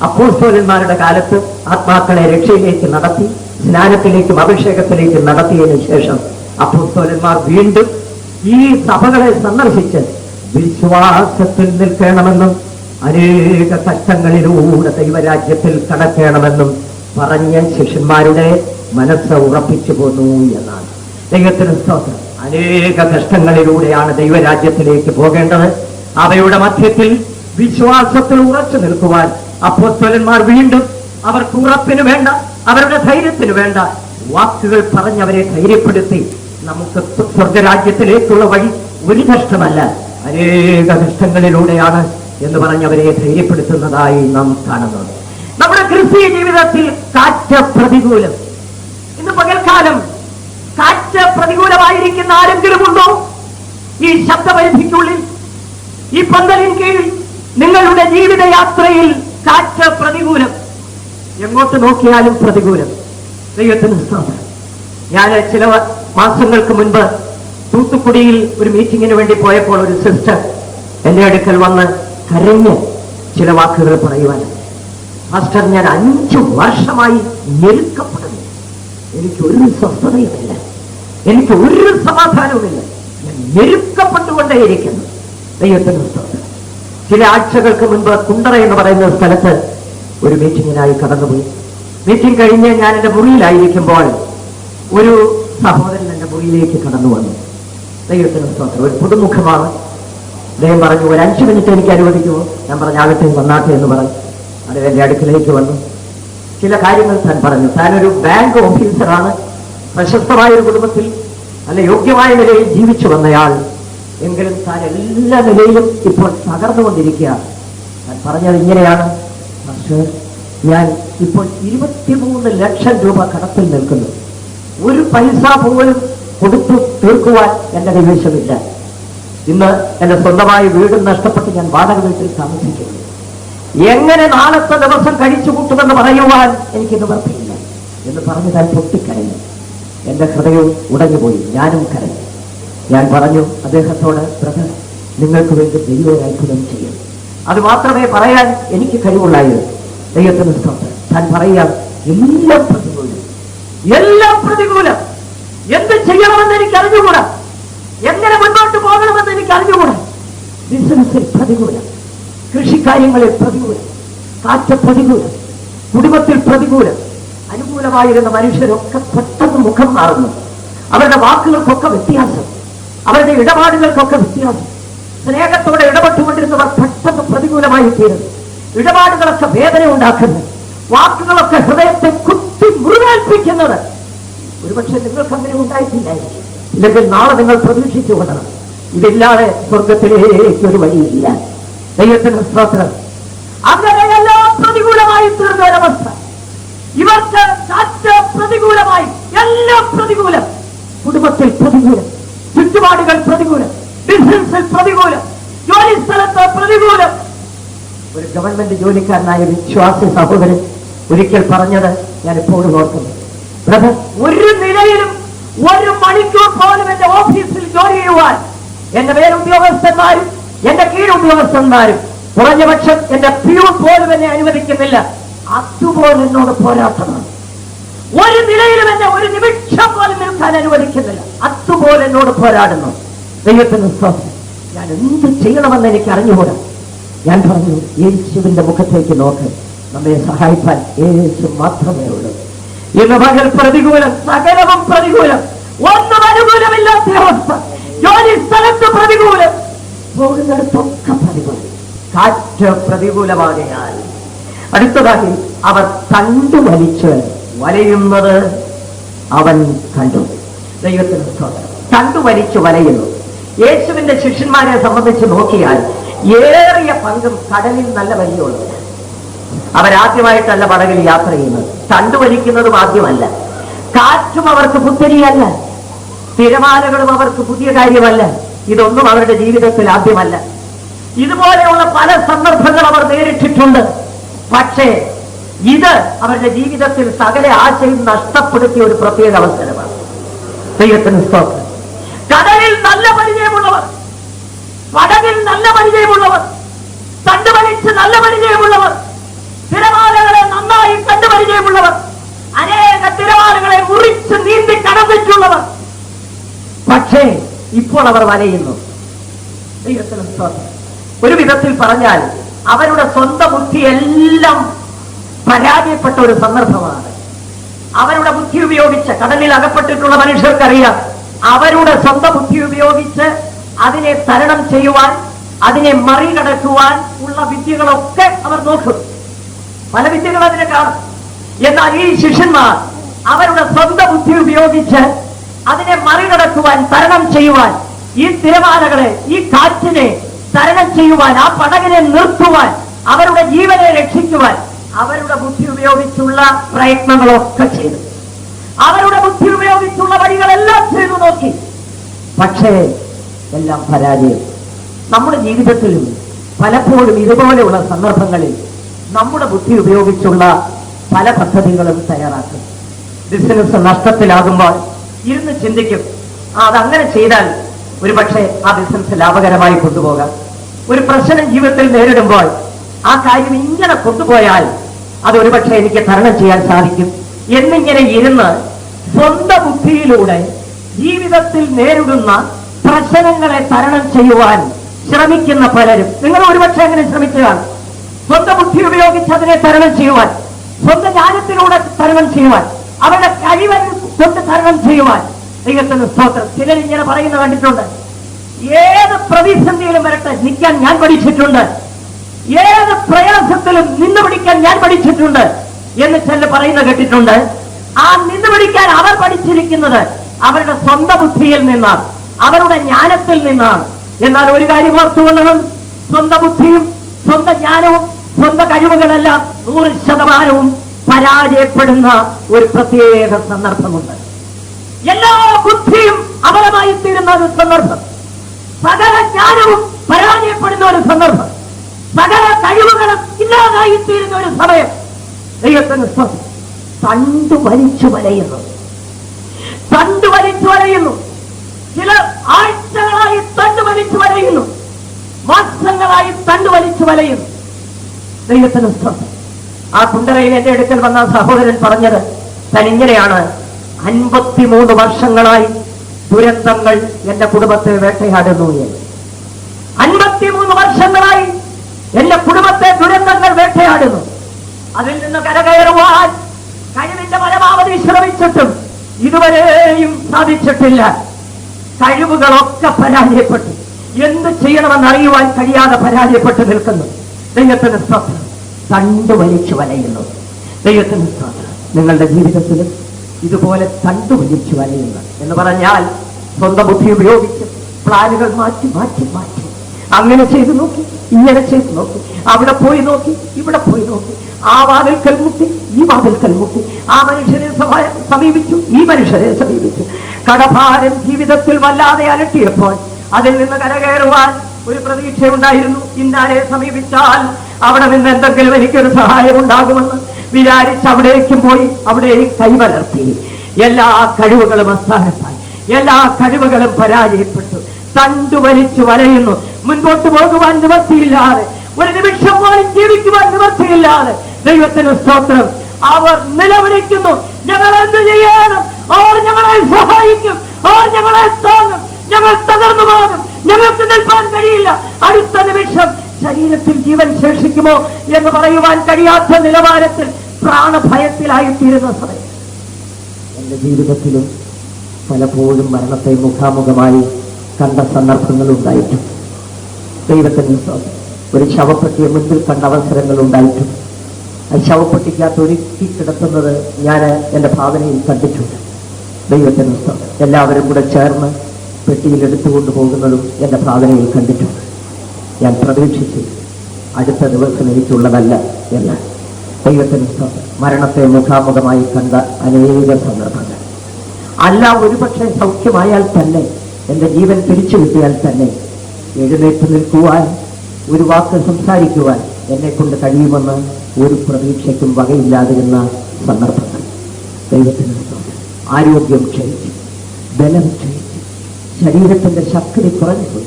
അപ്പോസ്തലന്മാരുടെ കാലത്ത് ആത്മാക്കളെ രക്ഷയിലേക്ക് നടത്തി, സ്നാനത്തിലേക്കും അഭിഷേകത്തിലേക്കും നടത്തിയതിനു ശേഷം അപ്പോസ്തലന്മാർ വീണ്ടും ഈ സഭകളെ സന്ദർശിച്ച് വിശ്വാസത്തിൽ നിൽക്കണമെന്നും അനേക കഷ്ടങ്ങളിലൂടെ ദൈവരാജ്യത്തിൽ കടക്കണമെന്നും പറഞ്ഞ ശിഷ്യന്മാരുടെ മനസ്സ് ഉറപ്പിച്ചു പോന്നു എന്നാണ്. ദൈവത്തിന് സ്തോത്രം. അനേക കഷ്ടങ്ങളിലൂടെയാണ് ദൈവരാജ്യത്തിലേക്ക് പോകേണ്ടത്. അവയുടെ മധ്യത്തിൽ വിശ്വാസത്തിൽ ഉറച്ചു നിൽക്കുവാൻ അപ്പോസ്തലന്മാർ വീണ്ടും അവർക്ക് ഉറപ്പിന് വേണ്ട, അവരുടെ ധൈര്യത്തിന് വേണ്ട വാക്കുകൾ പറഞ്ഞവരെ ധൈര്യപ്പെടുത്തി. നമുക്ക് സ്വർഗരാജ്യത്തിലേക്കുള്ള വഴി ഒരു കഷ്ടമല്ല, അനേക കഷ്ടങ്ങളിലൂടെയാണ് എന്ന് പറഞ്ഞവരെ ധൈര്യപ്പെടുത്തുന്നതായി നാം കാണുന്നത്. നമ്മുടെ ക്രിസ്തീയ ജീവിതത്തിൽ കാറ്റ് പ്രതികൂലം. ഇന്ന് പകൽക്കാലം കാറ്റ് പ്രതികൂലമായിരിക്കുന്ന ആരെങ്കിലും ഉണ്ടോ? ഈ ശബ്ദപരിധിക്കുള്ളിൽ, ഈ പന്തലിൻ കീഴിൽ നിങ്ങളുടെ ജീവിതയാത്രയിൽ കാറ്റ് പ്രതികൂലം. എങ്ങോട്ട് നോക്കിയാലും പ്രതികൂലം. ദൈവത്തിന് സ്തോത്രം. ഞാൻ ചില മാസങ്ങൾക്ക് മുൻപ് തൂത്തുക്കുടിയിൽ ഒരു മീറ്റിങ്ങിന് വേണ്ടി പോയപ്പോൾ ഒരു സിസ്റ്റർ എന്റെ അടുക്കൽ വന്ന് കരഞ്ഞ് ചില വാക്കുകൾ പറയുവാൻ, മാസ്റ്റർ, ഞാൻ 5 വർഷമായി ഞെരുക്കപ്പെടുന്നു. എനിക്കൊരു സ്വസ്ഥതയുമില്ല, എനിക്ക് ഒരു സമാധാനവുമില്ല, ഞാൻ ഞെരുക്കപ്പെട്ടുകൊണ്ടേയിരിക്കുന്നു. ദൈവത്തിന് സ്തോത്രം. ചില ആഴ്ചകൾക്ക് മുൻപ് കുണ്ടറ എന്ന് പറയുന്ന സ്ഥലത്ത് ഒരു മീറ്റിങ്ങിനായി കടന്നുപോയി. മീറ്റിംഗ് കഴിഞ്ഞ് ഞാൻ എന്റെ മുറിയിലായിരിക്കുമ്പോൾ ഒരു സഹോദരൻ എന്റെ മുറിയിലേക്ക് കടന്നു വന്നു. ദൈവത്തിന് സ്തോത്രം. ഒരു പുതുമുഖമാണ്. അദ്ദേഹം പറഞ്ഞു, ഒരു 5 മിനിറ്റ് എനിക്ക് അനുവദിക്കുമോ? ഞാൻ പറഞ്ഞു, അകത്തേക്ക് വന്നാട്ടെ എന്ന് പറഞ്ഞു. അത് എന്റെ അടുക്കിലേക്ക് വന്നു. ചില കാര്യങ്ങൾ താൻ പറഞ്ഞു. താനൊരു ബാങ്ക് ഓഫീസറാണ്, പ്രശസ്തമായ ഒരു കുടുംബത്തിൽ നല്ല യോഗ്യമായ നിലയിൽ ജീവിച്ചു വന്നയാൾ. എങ്കിലും താൻ എല്ലാ നിലയിലും ഇപ്പോൾ തകർന്നുകൊണ്ടിരിക്കുക. താൻ പറഞ്ഞത് ഇങ്ങനെയാണ്, പക്ഷേ ഞാൻ ഇപ്പോൾ 23 ലക്ഷം രൂപ കടത്തിൽ നിൽക്കുന്നു. ഒരു പൈസ പോലും കൊടുത്തു തീർക്കുവാൻ എന്റെ കൈവശമില്ല. ഇന്ന് എന്റെ സ്വന്തമായ വീടും നഷ്ടപ്പെട്ട് ഞാൻ വാടക വീട്ടിൽ താമസിക്കുന്നു. എങ്ങനെ നാളത്തെ ദിവസം കഴിച്ചു കൂട്ടുമെന്ന് പറയുവാൻ എനിക്ക് നിവർത്തിയില്ല എന്ന് പറഞ്ഞ് താൻ പൊട്ടിക്കരഞ്ഞു. എന്റെ ഹൃദയവും ഉടഞ്ഞുപോയി, ഞാനും കരഞ്ഞു. ഞാൻ പറഞ്ഞു അദ്ദേഹത്തോട്, ബ്രദർ, നിങ്ങൾക്ക് വേണ്ടി ദൈവം അത്ഭുതം ചെയ്യും. അത് മാത്രമേ പറയാൻ എനിക്ക് കഴിവുള്ളായിരുന്നു. ദൈവത്തിന് സ്തോത്രം. താൻ പറയാം, എല്ലാം പ്രതികൂലം, എല്ലാം പ്രതികൂലം. എന്ത് ചെയ്യണമെന്ന് എനിക്ക് അറിഞ്ഞുകൂടാ, എങ്ങനെ മുന്നോട്ട് പോകണമെന്ന് എനിക്ക് അറിഞ്ഞുകൂടാ. ബിസിനസ്സിൽ പ്രതികൂലം, കൃഷിക്കാര്യങ്ങളിൽ പ്രതികൂലം, കാറ്റ് പ്രതികൂലം, കുടുംബത്തിൽ പ്രതികൂലം. അനുകൂലമായിരുന്ന മനുഷ്യരൊക്കെ പെട്ടെന്ന് മുഖം മാറുന്നു. അവരുടെ വാക്കുകൾക്കൊക്കെ വ്യത്യാസം, അവരുടെ ഇടപാടുകൾക്കൊക്കെ വ്യത്യാസം. സ്നേഹത്തോടെ ഇടപെട്ടുകൊണ്ടിരുന്നവർ പെട്ടെന്ന് പ്രതികൂലമായി തീരുന്നു. ഇടപാടുകളൊക്കെ വേദന ഉണ്ടാക്കുന്നു, വാക്കുകളൊക്കെ ഹൃദയത്തെ കുത്തി മുറിവേൽപ്പിക്കുന്നത്. ഒരുപക്ഷെ നിങ്ങൾക്ക് അങ്ങനെ ഉണ്ടായിട്ടില്ലായിരിക്കും. ഇല്ലെങ്കിൽ നാളെ നിങ്ങൾ പ്രതീക്ഷിച്ചു കൊള്ളണം, ഇതില്ലാതെ സ്വർഗത്തിലേക്ക് ഒരു വഴിയില്ല. ദൈവത്തിന് സ്തോത്രം. അങ്ങനെയെല്ലാം പ്രതികൂലമായി തീർന്ന ഒരവസ്ഥ. ഇവർക്ക് കാറ്റ് പ്രതികൂലമായി, എല്ലാം പ്രതികൂലം. കുടുംബത്തിൽ പ്രതികൂലം, ചുറ്റുപാടുകൾ പ്രതികൂലം, ബിസിനസ്സിൽ പ്രതികൂലം, ജോലി സ്ഥലത്ത് പ്രതികൂലം. ഒരു ഗവൺമെന്റ് ജോലിക്കാരനായ വിശ്വാസി സഹോദരൻ ഒരിക്കൽ പറഞ്ഞത് ഞാൻ എപ്പോഴും ഓർക്കുന്നു. ബ്രദർ, ഒരു നിലയിലും 1 മണിക്കൂർ പോലും എന്റെ ഓഫീസിൽ ജോലി ചെയ്യുവാൻ എന്റെ മേലുദ്യോഗസ്ഥന്മാരും എന്റെ കീഴുദ്യോഗസ്ഥന്മാരും, കുറഞ്ഞപക്ഷം എന്റെ പ്യൂൺ പോലും എന്നെ അനുവദിക്കുന്നില്ല. അതുപോലെ എന്നോട് പോരാട്ടമാണ്. ഒരു നിലയിലും എന്നെ ഒരു നിമിഷം പോലും നിൽക്കാൻ അനുവദിക്കുന്നില്ല. അതുപോലെ എന്നോട് പോരാടുന്നു. ദൈവത്തിന് സ്തോത്രം. ഞാൻ എന്ത് ചെയ്യണമെന്ന് എനിക്ക് അറിഞ്ഞുകൂടാ. ഞാൻ പറഞ്ഞു, യേശുവിന്റെ മുഖത്തേക്ക് നോക്ക്, നമ്മെ സഹായിക്കാൻ യേശു മാത്രമേ ഉള്ളൂ. ഇന്ന് പകൽ പ്രതികൂലം, സകലവും പ്രതികൂലം. ഒന്നും അനുകൂലമില്ലാത്ത അവസ്ഥ, ജോലി സ്ഥലത്ത് പ്രതികൂലം, പോകുന്നിടത്തൊക്കെ പ്രതികൂലം, കാറ്റ് പ്രതികൂലമാകയാൽ അടുത്തതായി അവർ തണ്ടു വലിച്ച് വലയുന്നത് അവൻ കണ്ടു. ദൈവത്തിന് സ്തോത്രം. തണ്ടു വലിച്ചു വലയുന്നു. യേശുവിന്റെ ശിഷ്യന്മാരെ സംബന്ധിച്ച് നോക്കിയാൽ ഏറിയ പങ്കും കടലിൽ നല്ല വലിയുള്ളത്. അവരാദ്യമായിട്ടല്ല പടകിൽ യാത്ര ചെയ്യുന്നത്, തണ്ടുവലിക്കുന്നതും ആദ്യമല്ല. കാറ്റും അവർക്ക് പുത്തരിയല്ല, തിരമാലകളും അവർക്ക് പുതിയ കാര്യമല്ല. ഇതൊന്നും അവരുടെ ജീവിതത്തിൽ ആദ്യമല്ല. ഇതുപോലെയുള്ള പല സന്ദർഭങ്ങൾ അവർ നേരിട്ടിട്ടുണ്ട്. പക്ഷേ ഇത് അവരുടെ ജീവിതത്തിൽ സകല ആശയം നഷ്ടപ്പെടുത്തിയ ഒരു പ്രത്യേക അവസരമാണ്. ദൈവത്തിന് സ്തോത്രം. കടലിൽ നല്ല പരിചയമുള്ളവർ, പടകിൽ നല്ല പരിചയമുള്ളവർ, തണ്ടുവലിച്ച് നല്ല പരിചയമുള്ളവർ, തിരമാലകളെ നന്നായി കണ്ടുപരിചയമുള്ളവർ, അനേക തിരമാലകളെ മുറിച്ച് നീന്തി കടന്നിട്ടുള്ളവർ. പക്ഷേ ഇപ്പോൾ അവർ വലയുന്നു. ദൈവത്തിന് സ്തോത്രം. ഒരു വിധത്തിൽ പറഞ്ഞാൽ അവരുടെ സ്വന്തം ബുദ്ധിയെല്ലാം പരാജയപ്പെട്ട ഒരു സന്ദർഭമാണ്. അവരുടെ ബുദ്ധി ഉപയോഗിച്ച് കടലിൽ അകപ്പെട്ടിട്ടുള്ള മനുഷ്യർക്കറിയാം, അവരുടെ സ്വന്തം ബുദ്ധി ഉപയോഗിച്ച് അതിനെ തരണം ചെയ്യുവാൻ, അതിനെ മറികടക്കുവാൻ ഉള്ള വിദ്യകളൊക്കെ അവർ നോക്കും. പല വിദ്യകൾ അതിനെ കാണും. എന്നാൽ ഈ ശിഷ്യന്മാർ അവരുടെ സ്വന്തം ബുദ്ധി ഉപയോഗിച്ച് അതിനെ മറികടക്കുവാൻ, തരണം ചെയ്യുവാൻ, ഈ തിരമാലകളെ, ഈ കാറ്റിനെ തരണം ചെയ്യുവാൻ, ആ പടകിനെ നിർത്തുവാൻ, അവരുടെ ജീവനെ രക്ഷിക്കുവാൻ അവരുടെ ബുദ്ധി ഉപയോഗിച്ചുള്ള പ്രയത്നങ്ങളൊക്കെ ചെയ്തു. അവരുടെ ബുദ്ധി ഉപയോഗിച്ചുള്ള വഴികളെല്ലാം ചെയ്തു നോക്കി. പക്ഷേ എല്ലാം പരാജയം. നമ്മുടെ ജീവിതത്തിലും പലപ്പോഴും ഇതുപോലെയുള്ള സന്ദർഭങ്ങളിൽ നമ്മുടെ ബുദ്ധി ഉപയോഗിച്ചുള്ള പല പദ്ധതികളും തയ്യാറാക്കും. ബിസിനസ് നഷ്ടത്തിലാകുമ്പോൾ ഇരുന്ന് ചിന്തിക്കും, അതങ്ങനെ ചെയ്താൽ ഒരുപക്ഷെ ആ ബിസിനസ് ലാഭകരമായി കൊണ്ടുപോകാം. ഒരു പ്രശ്നം ജീവിതത്തിൽ നേരിടുമ്പോൾ ആ കാര്യം ഇങ്ങനെ കൊണ്ടുപോയാൽ അത് ഒരുപക്ഷെ എനിക്ക് തരണം ചെയ്യാൻ സാധിക്കും എന്നിങ്ങനെ ഇരുന്ന് സ്വന്തം ബുദ്ധിയിലൂടെ ജീവിതത്തിൽ നേരിടുന്ന പ്രശ്നങ്ങളെ തരണം ചെയ്യുവാൻ ശ്രമിക്കുന്ന പലരും, നിങ്ങൾ ഒരുപക്ഷെ അങ്ങനെ ശ്രമിച്ചതാണ്. സ്വന്തം ബുദ്ധി ഉപയോഗിച്ച് അതിനെ തരണം ചെയ്യുവാൻ, സ്വന്തം ജ്ഞാനത്തിലൂടെ തരണം ചെയ്യുവാൻ, അവരുടെ കഴിവ് കൊണ്ട് തരണം ചെയ്യുവാൻ. ദൈവത്തിന് സ്തോത്രം. ചിലരിങ്ങനെ പറയുന്നത് കണ്ടിട്ടുണ്ട്, ഏത് പ്രതിസന്ധിയിലും വരട്ടെ നിൽക്കാൻ ഞാൻ പഠിച്ചിട്ടുണ്ട്, ഏത് പ്രയാസത്തിലും നിന്ന് പിടിക്കാൻ ഞാൻ പഠിച്ചിട്ടുണ്ട് എന്ന് ചിലർ പറയുന്നത് കേട്ടിട്ടുണ്ട്. ആ നിന്ന് പിടിക്കാൻ അവർ പഠിച്ചിരിക്കുന്നത് അവരുടെ സ്വന്തം ബുദ്ധിയിൽ നിന്നാണ്, അവരുടെ ജ്ഞാനത്തിൽ നിന്നാണ്. എന്നാൽ ഒരു കാര്യം ഓർത്തുകൊള്ളണം, സ്വന്തം ബുദ്ധിയും സ്വന്തം ജ്ഞാനവും സ്വന്തം കഴിവുകളെല്ലാം 100% പരാജയപ്പെടുന്ന ഒരു പ്രത്യേക സന്ദർഭമുണ്ട്. എല്ലാ ബുദ്ധിയും അപകടമായി തീരുന്ന ഒരു സന്ദർഭം, സകല ജ്ഞാനവും പരാജയപ്പെടുന്ന ഒരു സന്ദർഭം, സകല കഴിവുകളും ഇല്ലാതായി തീരുന്ന ഒരു സമയം. ദൈവത്തിന് സ്തോത്രം. തണ്ടു വലിച്ചു വലയുന്നു, തണ്ടു വലിച്ചു വലയുന്നു. ചില ആഴ്ചകളായി തണ്ടു വലിച്ചു വലയുന്നു, മാസങ്ങളായി തണ്ടു വലിച്ചു വലയുന്നു. ദൈവത്തിന് സ്തോത്രം. ആ കുണ്ടറയിൽ എന്റെ അടുക്കൽ വന്ന സഹോദരൻ പറഞ്ഞത് താൻ ഇങ്ങനെയാണ്, 53 വർഷങ്ങളായി ദുരന്തങ്ങൾ എന്റെ കുടുംബത്തെ വേട്ടയാടുന്നു എന്ന്. 53 വർഷങ്ങളായി എന്റെ കുടുംബത്തെ ദുരന്തങ്ങൾ വേട്ടയാടുന്നു. അതിൽ നിന്ന് കരകയറുവാൻ കഴിവിന്റെ പരമാവധി ശ്രമിച്ചിട്ടും ഇതുവരെയും സാധിച്ചിട്ടില്ല. കഴിവുകളൊക്കെ പരാജയപ്പെട്ടു. എന്ത് ചെയ്യണമെന്ന് അറിയുവാൻ കഴിയാതെ പരാജയപ്പെട്ടു നിൽക്കുന്നു. ദൈവത്തിന് സ്തോത്രം. തണ്ടു വലിച്ചു വലയുന്നു. ദൈവത്തിന് സ്തോത്രം. നിങ്ങളുടെ ജീവിതത്തിലും ഇതുപോലെ തണ്ടു വലിച്ചു വലയുന്നു എന്ന് പറഞ്ഞാൽ സ്വന്തം ബുദ്ധി ഉപയോഗിച്ച് പ്ലാനുകൾ മാറ്റി മാറ്റി മാറ്റി അങ്ങനെ ചെയ്തു നോക്കി, ഇങ്ങനെ ചെയ്തു നോക്കി, അവിടെ പോയി നോക്കി, ഇവിടെ പോയി നോക്കി, ആ വാതിൽക്കൽ മുട്ടി, ഈ വാതിൽക്കൽ മുട്ടി, ആ മനുഷ്യരെ സമീപിച്ചു, ഈ മനുഷ്യരെ സമീപിച്ചു. കടഭാരം ജീവിതത്തിൽ വല്ലാതെ അലട്ടിയപ്പോൾ അതിൽ നിന്ന് കരകയറുവാൻ ഒരു പ്രതീക്ഷ ഉണ്ടായിരുന്നു. ഇന്നാരെ സമീപിച്ചാൽ അവിടെ നിന്ന് എന്തെങ്കിലും എനിക്കൊരു സഹായം ഉണ്ടാകുമെന്ന് വിചാരിച്ച് അവിടേക്കും പോയി, അവിടേക്ക് കൈവലർത്തി. എല്ലാ കഴിവുകളും അസ്ഥാനത്തായി, എല്ലാ കഴിവുകളും പരാജയപ്പെട്ടു. തണ്ടു വലിച്ചു വലയുന്നു. മുൻപോട്ട് പോകുവാൻ നിവർത്തിയില്ലാതെ, ഒരു നിമിഷം പോലും ജീവിക്കുവാൻ നിവർത്തിയില്ലാതെ. ദൈവത്തിന് സ്തോത്രം. അവർ നിലവിളിക്കുന്നു, ഞങ്ങൾ എന്ത് ചെയ്യണം? അവർ ഞങ്ങളെ സഹായിക്കും, അവർ ഞങ്ങളെ താങ്ങും, ഞങ്ങൾ തകർന്നു പോകും, ഞങ്ങൾക്ക് നിൽപ്പാൻ കഴിയില്ല. അടുത്ത നിമിഷം ശരീരത്തിൽ ജീവൻ ശേഷിക്കുമോ എന്ന് പറയുവാൻ കഴിയാത്ത നിലവാരത്തിൽ പ്രാണഭയത്തിലായിത്തീരുന്ന സമയം എന്റെ ജീവിതത്തിലും പലപ്പോഴും മരണത്തെ മുഖാമുഖമായി കണ്ട സന്ദർഭങ്ങളുണ്ടായിട്ടും, ദൈവത്തിന് ഒരു ശവപ്പെട്ടിയെ മുൻപിൽ കണ്ട അവസരങ്ങളുണ്ടായിട്ടും, ആ ശവപ്പെട്ടിക്കകത്ത് ഒരുക്കി കിടത്തുന്നത് ഞാൻ എൻ്റെ ഭാവനയിൽ കണ്ടിട്ടുണ്ട്. ദൈവത്തിന് എല്ലാവരും കൂടെ ചേർന്ന് പെട്ടിയിൽ എടുത്തുകൊണ്ട് പോകുന്നതും എൻ്റെ ഭാവനയിൽ കണ്ടിട്ടുണ്ട്. ഞാൻ പ്രതീക്ഷിച്ചു അടുത്ത ദിവസം എനിക്കുള്ളതല്ല എന്ന്. ദൈവത്തിന് മരണത്തെ മുഖാമുഖമായി കണ്ട അനേക സന്ദർഭങ്ങൾ. അല്ല, ഒരുപക്ഷെ സൗഖ്യമായാൽ തന്നെ, എൻ്റെ ജീവൻ തിരിച്ചു കിട്ടിയാൽ തന്നെ എഴുന്നേറ്റ് നിൽക്കുവാൻ, ഒരു വാക്ക് സംസാരിക്കുവാൻ എന്നെ കൊണ്ട് കഴിയുമെന്ന് ഒരു പ്രതീക്ഷയ്ക്കും വകയില്ലാതിരുന്ന സന്ദർഭങ്ങൾ. ദൈവത്തിന് ആരോഗ്യം ക്ഷയിച്ചു, ബലം ക്ഷയിച്ചു, ശരീരത്തിന്റെ ശക്തി കുറഞ്ഞു,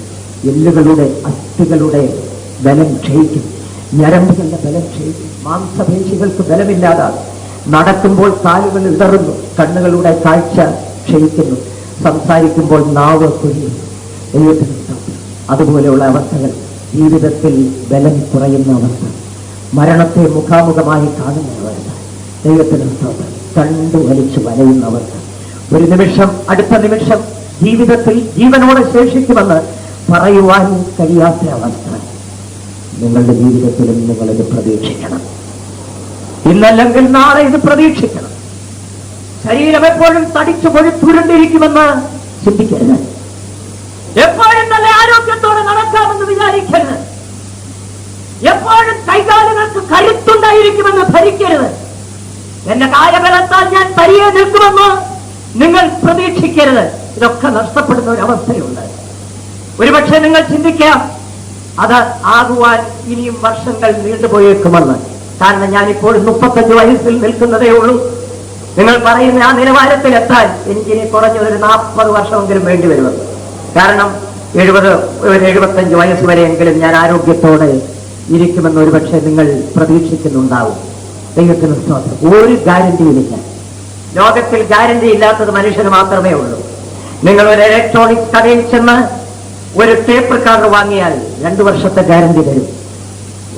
എല്ലുകളുടെ അസ്ഥികളുടെ ബലം ക്ഷയിക്കും, ഞരമ്പുകളുടെ ബലം ക്ഷയിക്കും, മാംസപേശികൾക്ക് ബലമില്ലാതാകും, നടക്കുമ്പോൾ കാലുകൾ ഇടറുന്നു, കണ്ണുകളുടെ കാഴ്ച ക്ഷയിക്കുന്നു, സംസാരിക്കുമ്പോൾ നാവ് കുഴിയുന്നു. ദൈവത്തിന് അതുപോലെയുള്ള അവസ്ഥകൾ, ജീവിതത്തിൽ ബലം കുറയുന്ന അവസ്ഥ, മരണത്തെ മുഖാമുഖമായി കാണുന്ന അവസ്ഥ, ദൈവത്തിന് കണ്ടു വലിച്ചു വലയുന്ന അവസ്ഥ, ഒരു നിമിഷം അടുത്ത നിമിഷം ജീവിതത്തിൽ ജീവനോടെ ശേഷിക്കുമെന്ന് പറയുവാൻ കഴിയാത്ത അവസ്ഥ നിങ്ങളുടെ ജീവിതത്തിലും നിങ്ങളിത് പ്രതീക്ഷിക്കണം. ഇന്നല്ലെങ്കിൽ നാളെ ഇത് പ്രതീക്ഷിക്കണം. ശരീരം എപ്പോഴും തടിച്ചു കൊഴുത്തുരുണ്ടിരിക്കുമെന്ന് ചിന്തിക്കരുത്. എപ്പോഴും നല്ല ആരോഗ്യത്തോടെ നടക്കാമെന്ന് വിചാരിക്കരുത്. എപ്പോഴും കൈകാലുകൾക്ക് കരുത്തുണ്ടായിരിക്കുമെന്ന് ധരിക്കരുത്. എന്റെ കാലബലത്താൽ ഞാൻ തരിയെ നിൽക്കുമെന്ന് നിങ്ങൾ പ്രതീക്ഷിക്കരുത്. ഇതൊക്കെ നഷ്ടപ്പെടുന്ന ഒരവസ്ഥയുണ്ട്. ഒരുപക്ഷെ നിങ്ങൾ ചിന്തിക്കാം, അത് ആകുവാൻ ഇനിയും വർഷങ്ങൾ നീണ്ടുപോയേക്കുമെന്ന്. കാരണം ഞാനിപ്പോൾ 35 വയസ്സിൽ നിൽക്കുന്നതേ ഉള്ളൂ. നിങ്ങൾ പറയുന്ന ആ നിലവാരത്തിലെത്താൻ എനിക്കിനി കുറഞ്ഞൊരു 40 വർഷമെങ്കിലും വേണ്ടി വരുമെന്ന്. കാരണം 75 വയസ്സ് വരെയെങ്കിലും ഞാൻ ആരോഗ്യത്തോടെ ഇരിക്കുമെന്ന് ഒരുപക്ഷെ നിങ്ങൾ പ്രതീക്ഷിക്കുന്നുണ്ടാവും. ദൈവത്തിന് സ്തോത്രം. ഒരു ഗ്യാരണ്ടിയുമില്ല. ലോകത്തിൽ ഗ്യാരണ്ടി ഇല്ലാത്തത് മനുഷ്യന് മാത്രമേ ഉള്ളൂ. നിങ്ങൾ ഒരു ഇലക്ട്രോണിക്സ് കടയിൽ ചെന്ന് ഒരു ടേപ്പ് റെക്കോർഡർ വാങ്ങിയാൽ 2 വർഷത്തെ ഗ്യാരണ്ടി തരും.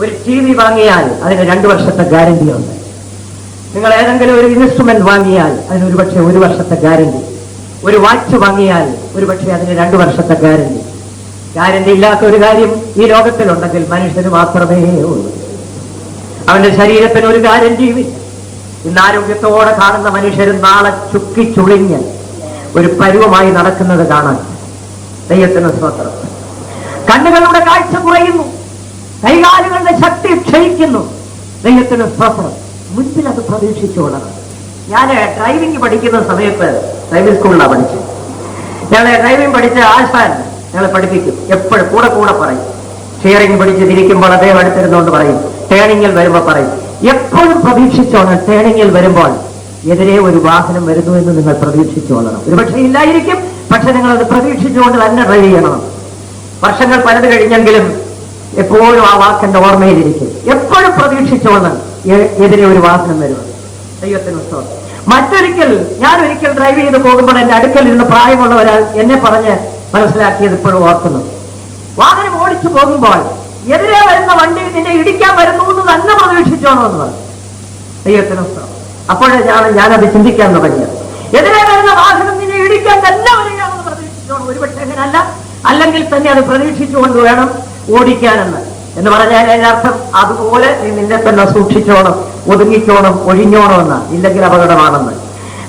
ഒരു TV വാങ്ങിയാൽ അതിന് 2 വർഷത്തെ ഗ്യാരണ്ടി ഉണ്ട്. നിങ്ങൾ ഏതെങ്കിലും ഒരു ഇൻസ്ട്രുമെന്റ് വാങ്ങിയാൽ അതിന് ഒരുപക്ഷെ 1 വർഷത്തെ ഗ്യാരണ്ടി. ഒരു വാച്ച് വാങ്ങിയാൽ ഒരുപക്ഷെ അതിന് 2 വർഷത്തെ ഗ്യാരണ്ടി. ഗ്യാരണ്ടി ഇല്ലാത്ത ഒരു കാര്യം ഈ ലോകത്തിലുണ്ടെങ്കിൽ മനുഷ്യന് മാത്രമേ ഉള്ളൂ. അവന്റെ ശരീരത്തിന് ഒരു ഗ്യാരണ്ടിയുമില്ല. ഇന്ന് ആരോഗ്യത്തോടെ കാണുന്ന മനുഷ്യരും നാളെ ചുക്കിച്ചുളിഞ്ഞ് ഒരു പരുവമായി നടക്കുന്നത് കാണാൻ. ദൈവത്തിന് സ്തോത്രം. കണ്ണുകളുടെ കാഴ്ച കുറയുന്നു, കൈകാലുകളുടെ ശക്തി ക്ഷയിക്കുന്നു. ദൈവത്തിന് സ്തോത്രം. മുൻപിൽ അത് പ്രതീക്ഷിച്ചോളണം. ഞാൻ ഡ്രൈവിംഗ് പഠിക്കുന്ന സമയത്ത് ഡ്രൈവിംഗ് സ്കൂളിലാണ് പഠിച്ചത്. ഞങ്ങളെ ഡ്രൈവിംഗ് പഠിച്ച ആശാൻ ഞങ്ങളെ പഠിപ്പിക്കും. എപ്പോഴും കൂടെ പറയും. സ്റ്റിയറിംഗ് പിടിച്ച് തിരിക്കുമ്പോൾ അദ്ദേഹം അടുത്തിരുന്നുകൊണ്ട് പറയും. ടേണിങ്ങിൽ വരുമ്പോൾ പറയും, എപ്പോഴും പ്രതീക്ഷിച്ചോണം. ടേണിങ്ങിൽ വരുമ്പോൾ എതിരെ ഒരു വാഹനം വരുന്നു എന്ന് നിങ്ങൾ പ്രതീക്ഷിച്ചോളണം. ഒരുപക്ഷെ ഇല്ലായിരിക്കും, പക്ഷെ നിങ്ങളത് പ്രതീക്ഷിച്ചുകൊണ്ട് തന്നെ ഡ്രൈവ് ചെയ്യണം. വർഷങ്ങൾ പലത് കഴിഞ്ഞെങ്കിലും എപ്പോഴും ആ വാക്കിന്റെ ഓർമ്മയിലിരിക്കും. എപ്പോഴും പ്രതീക്ഷിച്ചോളണം എതിരെ ഒരു വാഹനം വരുന്നത്. ദൈവത്തിന് സ്തോത്രം. മറ്റൊരിക്കൽ ഞാനൊരിക്കൽ ഡ്രൈവ് ചെയ്ത് പോകുമ്പോൾ എന്റെ അടുക്കൽ ഇരുന്ന് പ്രായമുള്ള ഒരാൾ എന്നെ പറഞ്ഞ് മനസ്സിലാക്കിയത് ഇപ്പോഴും ഓർക്കുന്നു. വാഹനം ഓടിച്ചു പോകുമ്പോൾ എതിരെ വരുന്ന വണ്ടി നിന്നെ ഇടിക്കാൻ വരുന്നു എന്ന് തന്നെ പ്രതീക്ഷിച്ചോണോ എന്ന് പറഞ്ഞു. ദൈവത്തിന് സ്തോത്രം. അപ്പോഴേ ഞാനത് ചിന്തിക്കാൻ തുടങ്ങിയത്. എതിരെ വരുന്ന വാഹനം നിന്നെ ഇടിക്കാൻ തന്നെ വരികയാണെന്ന് പ്രതീക്ഷിച്ചോണം. ഒരുപക്ഷെ അങ്ങനല്ല, അല്ലെങ്കിൽ തന്നെ അത് പ്രതീക്ഷിച്ചുകൊണ്ട് വേണം ഓടിക്കാനെന്ന്. എന്ന് പറഞ്ഞാൽ അതിന്റെ അർത്ഥം അതുപോലെ നീ നിന്നെ തന്നെ സൂക്ഷിച്ചോണം, ഒതുങ്ങിക്കോണം, ഒഴിഞ്ഞോണമെന്ന്, ഇല്ലെങ്കിൽ അപകടമാണെന്ന്.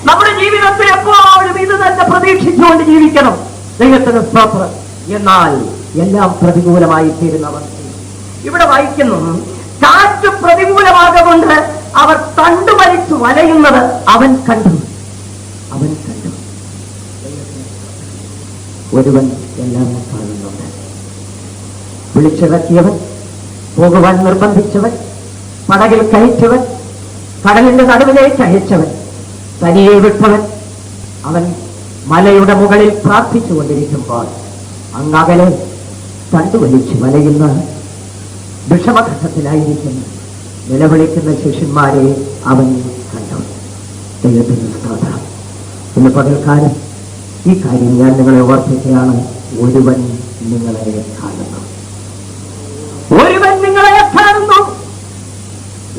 നമ്മുടെ ജീവിതത്തിൽ എപ്പോഴും ഇത് തന്നെ പ്രതീക്ഷിച്ചുകൊണ്ട് ജീവിക്കണം. ദൈവത്തിന് സ്തോത്രം. എന്നാൽ എല്ലാം പ്രതികൂലമായി തീരുന്നവർ ഇവിടെ വായിക്കുന്നു, കാറ്റ് പ്രതികൂലമാകൊണ്ട് അവർ തണ്ടുവലിച്ചു വലയുന്നത് അവൻ കണ്ടു. ഒരുവൻ എല്ലാം കാണുന്നുണ്ട്. വിളിച്ചിറക്കിയവൻ, പോകുവാൻ നിർബന്ധിച്ചവൻ, പടകിൽ കയറ്റവൻ, കടലിന്റെ നടുവിലേക്ക് അയച്ചവൻ, തനിയെ വിട്ടവൻ, അവൻ മലയുടെ മുകളിൽ പ്രാർത്ഥിച്ചുകൊണ്ടിരിക്കുമ്പോൾ അങ്ങകലെ തണ്ടുവലിച്ച് വലയുന്ന വിഷമഘട്ടത്തിലായിരിക്കുന്ന നിലവിളിക്കുന്ന ശിഷ്യന്മാരെ അവൻ കണ്ടു. ദൈവത്തിന് സ്തോത്രം. ഇന്ന് പകൽക്കാലം ഈ കാര്യം ഞാൻ നിങ്ങളെ ഓർപ്പിക്കുകയാണ്. ഒരുവൻ നിങ്ങളെ കാണുന്നു. ഒരുവൻ നിങ്ങളെ കാണുന്നു.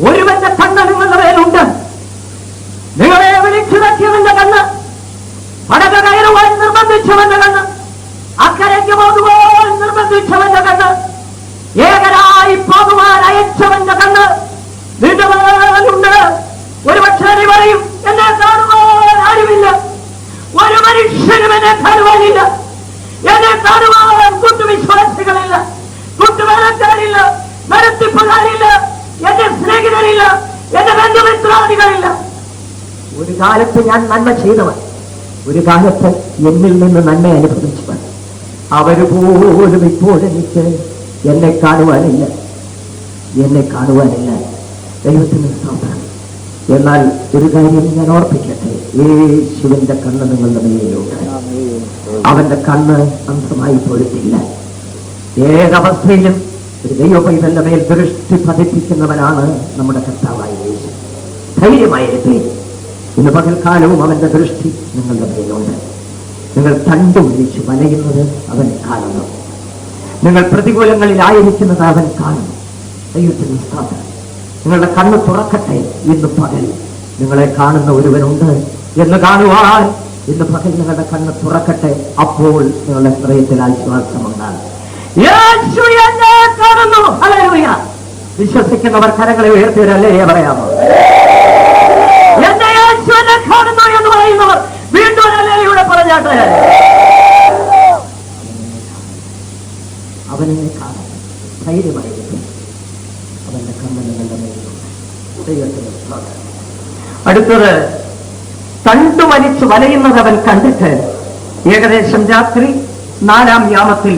ഒരുവന്റെ കണ്ണ് നിങ്ങളുടെ മേലുണ്ട്. നിങ്ങളെ വിളിച്ചിറക്കിയവന്റെ കണ്ണ്, പടക കയറുവാൻ നിർബന്ധിച്ചവന്റെ കണ്ണ്, അക്കരയ്ക്ക് പോകുവാൻ നിർബന്ധിച്ചവന്റെ കണ്ണ്, ഏകനായി പോകുവാൻ അയച്ചവന്റെ കണ്ണ് നീണ്ടുണ്ട്. ഒരുപക്ഷെ നീ പറയും, എന്നെ കാണുവാൻ ആരുമില്ല, ഒരു മനുഷ്യനും എന്നെ കാണുവാനില്ല, എന്നെ കാണുവാൻ കൂട്ടുവിശ്വാസികളില്ല, കൂട്ടുവേലക്കാരില്ല, നടത്തിപ്പുകാരില്ല, എന്റെ സ്നേഹിതരില്ല, എന്റെ ബന്ധുമിത്രാദികളില്ല. ഒരു കാലത്ത് ഞാൻ നന്മ ചെയ്തവൻ, ഒരു കാലത്ത് എന്നിൽ നിന്ന് നന്മ അനുഭവിച്ചവൻ, അവര് പോലും ഇപ്പോഴെനിക്ക് എന്നെ കാണുവാനില്ല, എന്നെ കാണുവാനില്ല. ദൈവത്തിന് സ്തോത്രം. എന്നാൽ ഒരു കാര്യം ഞാൻ ഓർപ്പിക്കട്ടെ, യേശുവിന്റെ കണ്ണ് നിങ്ങളുടെ മേലുണ്ട്. അവന്റെ കണ്ണ് അന്ധമായി പോയിട്ടില്ല. ഏതവസ്ഥയിലും ഒരു ദൈവപൈതന്റെ മേൽ ദൃഷ്ടി പതിപ്പിക്കുന്നവനാണ് നമ്മുടെ കർത്താവായ യേശു. ധൈര്യമായിരിക്കും. ഇന്ന് പകൽക്കാലവും അവന്റെ ദൃഷ്ടി നിങ്ങളുടെ മേലുണ്ട്. നിങ്ങൾ കണ്ടുപിടിച്ച് വലയുന്നത് അവൻ കാണുന്നു. നിങ്ങൾ പ്രതികൂലങ്ങളിലായിരിക്കുന്നത് അവൻ കാണുന്നു. ദൈവത്തിന് സ്തോത്രം. നിങ്ങളുടെ കണ്ണ് തുറക്കട്ടെ. ഇന്ന് പകൽ നിങ്ങളെ കാണുന്ന ഒരുവനുണ്ട് എന്ന് കാണുവാൻ ഇന്ന് പകൽ നിങ്ങളുടെ കണ്ണ് തുറക്കട്ടെ. അപ്പോൾ നിങ്ങളുടെ ഹൃദയത്തിൽ ആശ്വാസമുണ്ടാകും. യേശു എന്നെ കാണുന്നു. ഹല്ലേലൂയ. വിശ്വസിക്കുന്നവർ കരങ്ങളെ ഉയർത്തിയവരല്ലേ പറയാമോ? എന്നെ യേശു എന്നെ കാണുന്നു എന്ന് പറയുന്നവർ വീണ്ടും ഹല്ലേലൂയ പറഞ്ഞാട്ടെ. അവനെ കാണും. ധൈര്യമായിരിക്കും. അവന്റെ കണ്ണ് നിങ്ങളുടെ മേലുണ്ട്. അടുത്തത്, കണ്ടു വലിച്ചു വലയുന്നത് അവൻ കണ്ടിട്ട് ഏകദേശം രാത്രി 4-ാം യാമത്തിൽ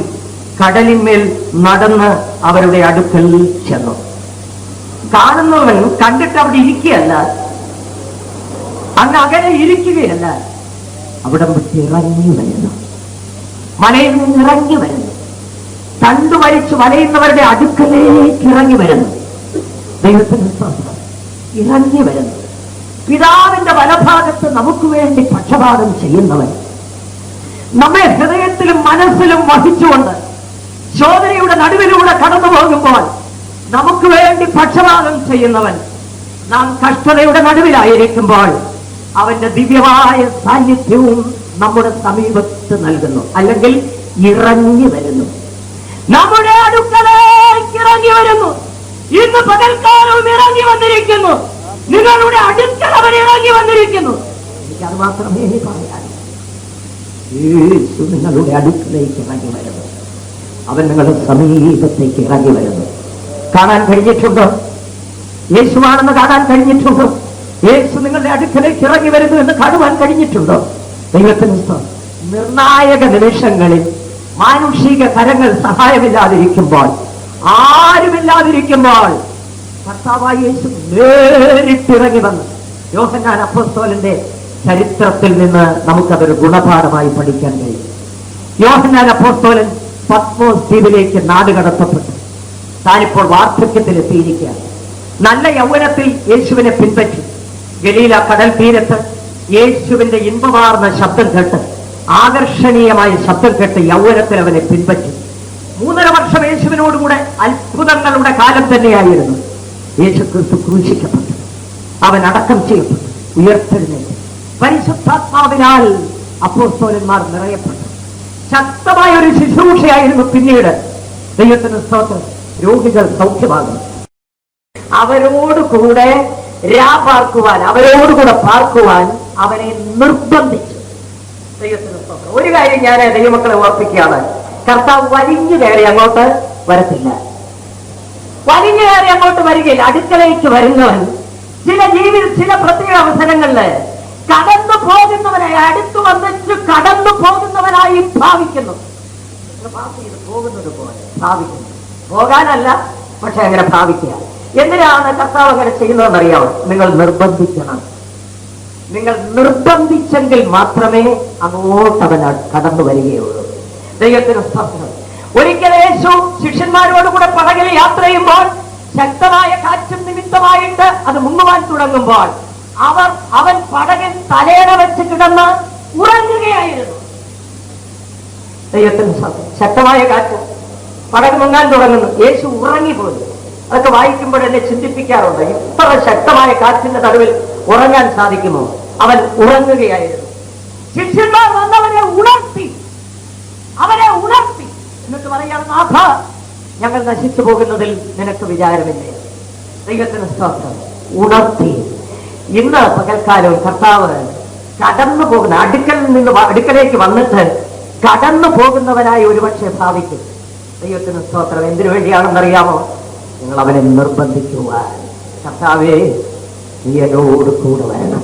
കടലിന്മേൽ നടന്ന് അവരുടെ അടുക്കൽ ചെന്നു. കാണുന്നവൻ കണ്ടിട്ട് അവിടെ ഇരിക്കുകയല്ല, അങ്ങ് അകലെ ഇരിക്കുകയല്ല, അവിടെ വിട്ട് ഇറങ്ങി വരുന്നു. മലയിൽ നിന്ന് ഇറങ്ങി വരുന്നു. കണ്ടു വലിച്ചു വലയുന്നവരുടെ അടുക്കലേക്ക് ഇറങ്ങി വരുന്നു. ദൈവത്തിന് സ്തോത്രം. ഇറങ്ങി വരുന്നു. പിതാവിന്റെ വലഭാഗത്ത് നമുക്ക് വേണ്ടി പക്ഷപാതം ചെയ്യുന്നവൻ, നമ്മെ ഹൃദയത്തിലും മനസ്സിലും വഹിച്ചുകൊണ്ട് ശോധനയുടെ നടുവിലൂടെ കടന്നു പോകുമ്പോൾ നമുക്ക് വേണ്ടി പക്ഷപാതം ചെയ്യുന്നവൻ, നാം കഷ്ടതയുടെ നടുവിലായിരിക്കുമ്പോൾ അവന്റെ ദിവ്യമായ സാന്നിധ്യവും നമ്മുടെ സമീപത്ത് നൽകുന്നു. അല്ലെങ്കിൽ ഇറങ്ങി വരുന്നു, നമ്മുടെ അടുക്കലേക്ക് ഇറങ്ങി വരുന്നു. ഇന്ന് പകൽക്കാലവും ഇറങ്ങി വന്നിരിക്കുന്നു. നിങ്ങളുടെ അടുക്കൽ അവൻ ഇറങ്ങി വന്നിരിക്കുന്നു. എനിക്കത് മാത്രമേ പറയാൻ. യേശു നിങ്ങളുടെ അടുക്കലേക്ക് ഇറങ്ങി വരുന്നു. അവൻ നിങ്ങളുടെ സമീപത്തേക്ക് ഇറങ്ങി വരുന്നു. കാണാൻ കഴിഞ്ഞിട്ടുണ്ടോ? യേശുവാണെന്ന് കാണാൻ കഴിഞ്ഞിട്ടുണ്ടോ? യേശു നിങ്ങളുടെ അടുക്കലേക്ക് ഇറങ്ങി വരുന്നു എന്ന് കാണുവാൻ കഴിഞ്ഞിട്ടുണ്ടോ? ദൈവത്തിന് നിർണായക നിമിഷങ്ങളിൽ മാനുഷിക കരങ്ങൾ സഹായമില്ലാതിരിക്കുമ്പോൾ, ആരുമില്ലാതിരിക്കുമ്പോൾ കർത്താവായ യേശു നേരിട്ടിറങ്ങി വന്നു. യോഹന്നാൻ അപ്പോസ്തലന്റെ ചരിത്രത്തിൽ നിന്ന് നമുക്കതൊരു ഗുണപാഠമായി പഠിക്കാൻ കഴിയും. യോഹന്നാൻ അപ്പോസ്തലൻ പത്മോസ് ദ്വീപിലേക്ക് നാടുകടത്തപ്പെട്ടു. താനിപ്പോൾ വാർദ്ധക്യത്തിലെത്തിയിരിക്കുകയാണ്. നല്ല യൗവനത്തിൽ യേശുവിനെ പിൻപറ്റി. ഗലീല കടൽ തീരത്ത് യേശുവിന്റെ ഇമ്പമാർന്ന ശബ്ദം കേട്ട്, ആകർഷണീയമായ ശബ്ദം കേട്ട് യൗവനത്തിൽ അവനെ പിൻപറ്റി. 3.5 വർഷം യേശുവിനോടുകൂടെ അത്ഭുതങ്ങളുടെ കാലം തന്നെയായിരുന്നു. യേശു ക്രിസ്തു ക്രൂശിക്കപ്പെട്ടു, അവൻ അടക്കം ചെയ്യപ്പെട്ടു, ഉയർത്തെഴുന്നേറ്റു. പരിശുദ്ധാത്മാവിനാൽ അപ്പോസ്തലന്മാർ നിറയപ്പെട്ടു. ശക്തമായ ഒരു ശുശ്രൂഷയായിരുന്നു പിന്നീട്. ദൈവത്തിന് സ്തോത്രം. രോഗികൾ സൗഖ്യമാകുന്നു. അവരോടുകൂടെ പാർക്കുവാൻ, അവരോടുകൂടെ പാർക്കുവാൻ അവനെ നിർബന്ധിച്ചു. ദൈവത്തിന് സ്തോത്രം. ഒരു കാര്യം ഞാൻ ദൈവമക്കളെ ഓർപ്പിക്കുകയാണ്, കർത്താവ് വലിഞ്ഞു കയറി അങ്ങോട്ട് വരത്തില്ല. വലിഞ്ഞു കയറി അങ്ങോട്ട് വരികയില്ല. അടുക്കളയ്ക്ക് വരുന്നവൻ ചില പ്രത്യേക അവസരങ്ങളില് കടന്നു പോകുന്നവനെ അടുത്തു വന്നിട്ട് കടന്നു പോകുന്നവനായി ഭാവിക്കുന്നു. പോകുന്നത് പോലെ ഭാവിക്കുന്നു. പോകാനല്ല, പക്ഷെ അങ്ങനെ ഭാവിക്കുക. എന്തിനാണ് കർത്താവ് അങ്ങനെ ചെയ്യുന്നതെന്നറിയാമോ? നിങ്ങൾ നിർബന്ധിക്കണം. നിങ്ങൾ നിർബന്ധിച്ചെങ്കിൽ മാത്രമേ അങ്ങോട്ട് അവൻ കടന്നു വരികയുള്ളൂ. ദൈവത്തിന് സ്തോത്രം. ഒരിക്കൽ യേശു ശിഷ്യന്മാരോടുകൂടെ പടകിൽ യാത്ര ചെയ്യുമ്പോൾ ശക്തമായ കാറ്റും നിമിത്തമായിട്ട് അത് മുങ്ങുവാൻ തുടങ്ങുമ്പോൾ അവൻ പടകിൽ തലയണ വെച്ച് കിടന്ന് ഉറങ്ങുകയായിരുന്നു. ദൈവത്തിന് സ്തോത്രം. ശക്തമായ കാറ്റ്, പടക് മുങ്ങാൻ തുടങ്ങുന്നു. യേശു ഉറങ്ങിപ്പോയി. അതൊക്കെ വായിക്കുമ്പോൾ എന്നെ ചിന്തിപ്പിക്കാറുണ്ട്. ഇത്ര ശക്തമായ കാറ്റിന്റെ നടുവിൽ ഉറങ്ങാൻ സാധിക്കുമോ? അവൻ ഉറങ്ങുകയായിരുന്നു. ശിഷ്യന്മാർ വന്നവനെ ഉണർത്തി. അവരെ ഉണർത്തി. എന്നിട്ട് പറയാണ്, നാഥ, ഞങ്ങൾ നശിച്ചു പോകുന്നതിൽ നിനക്ക് വിചാരമില്ലേ? ദൈവത്തിന് സ്തോത്രം. ഉണർത്തി. ഇന്ന് പകൽക്കാലം കർത്താവ് കടന്നു പോകുന്ന അടുക്കലേക്ക് വന്നിട്ട് കടന്നു പോകുന്നവനായി ഒരുപക്ഷെ ഭാവിക്കും. ദൈവത്തിന് സ്തോത്രം. എന്തിനു വേണ്ടിയാണെന്നറിയാമോ? നിങ്ങൾ അവനെ നിർബന്ധിക്കുവാൻ. കർത്താവേ, നീ എന്നോട് കൂടെ വരണം,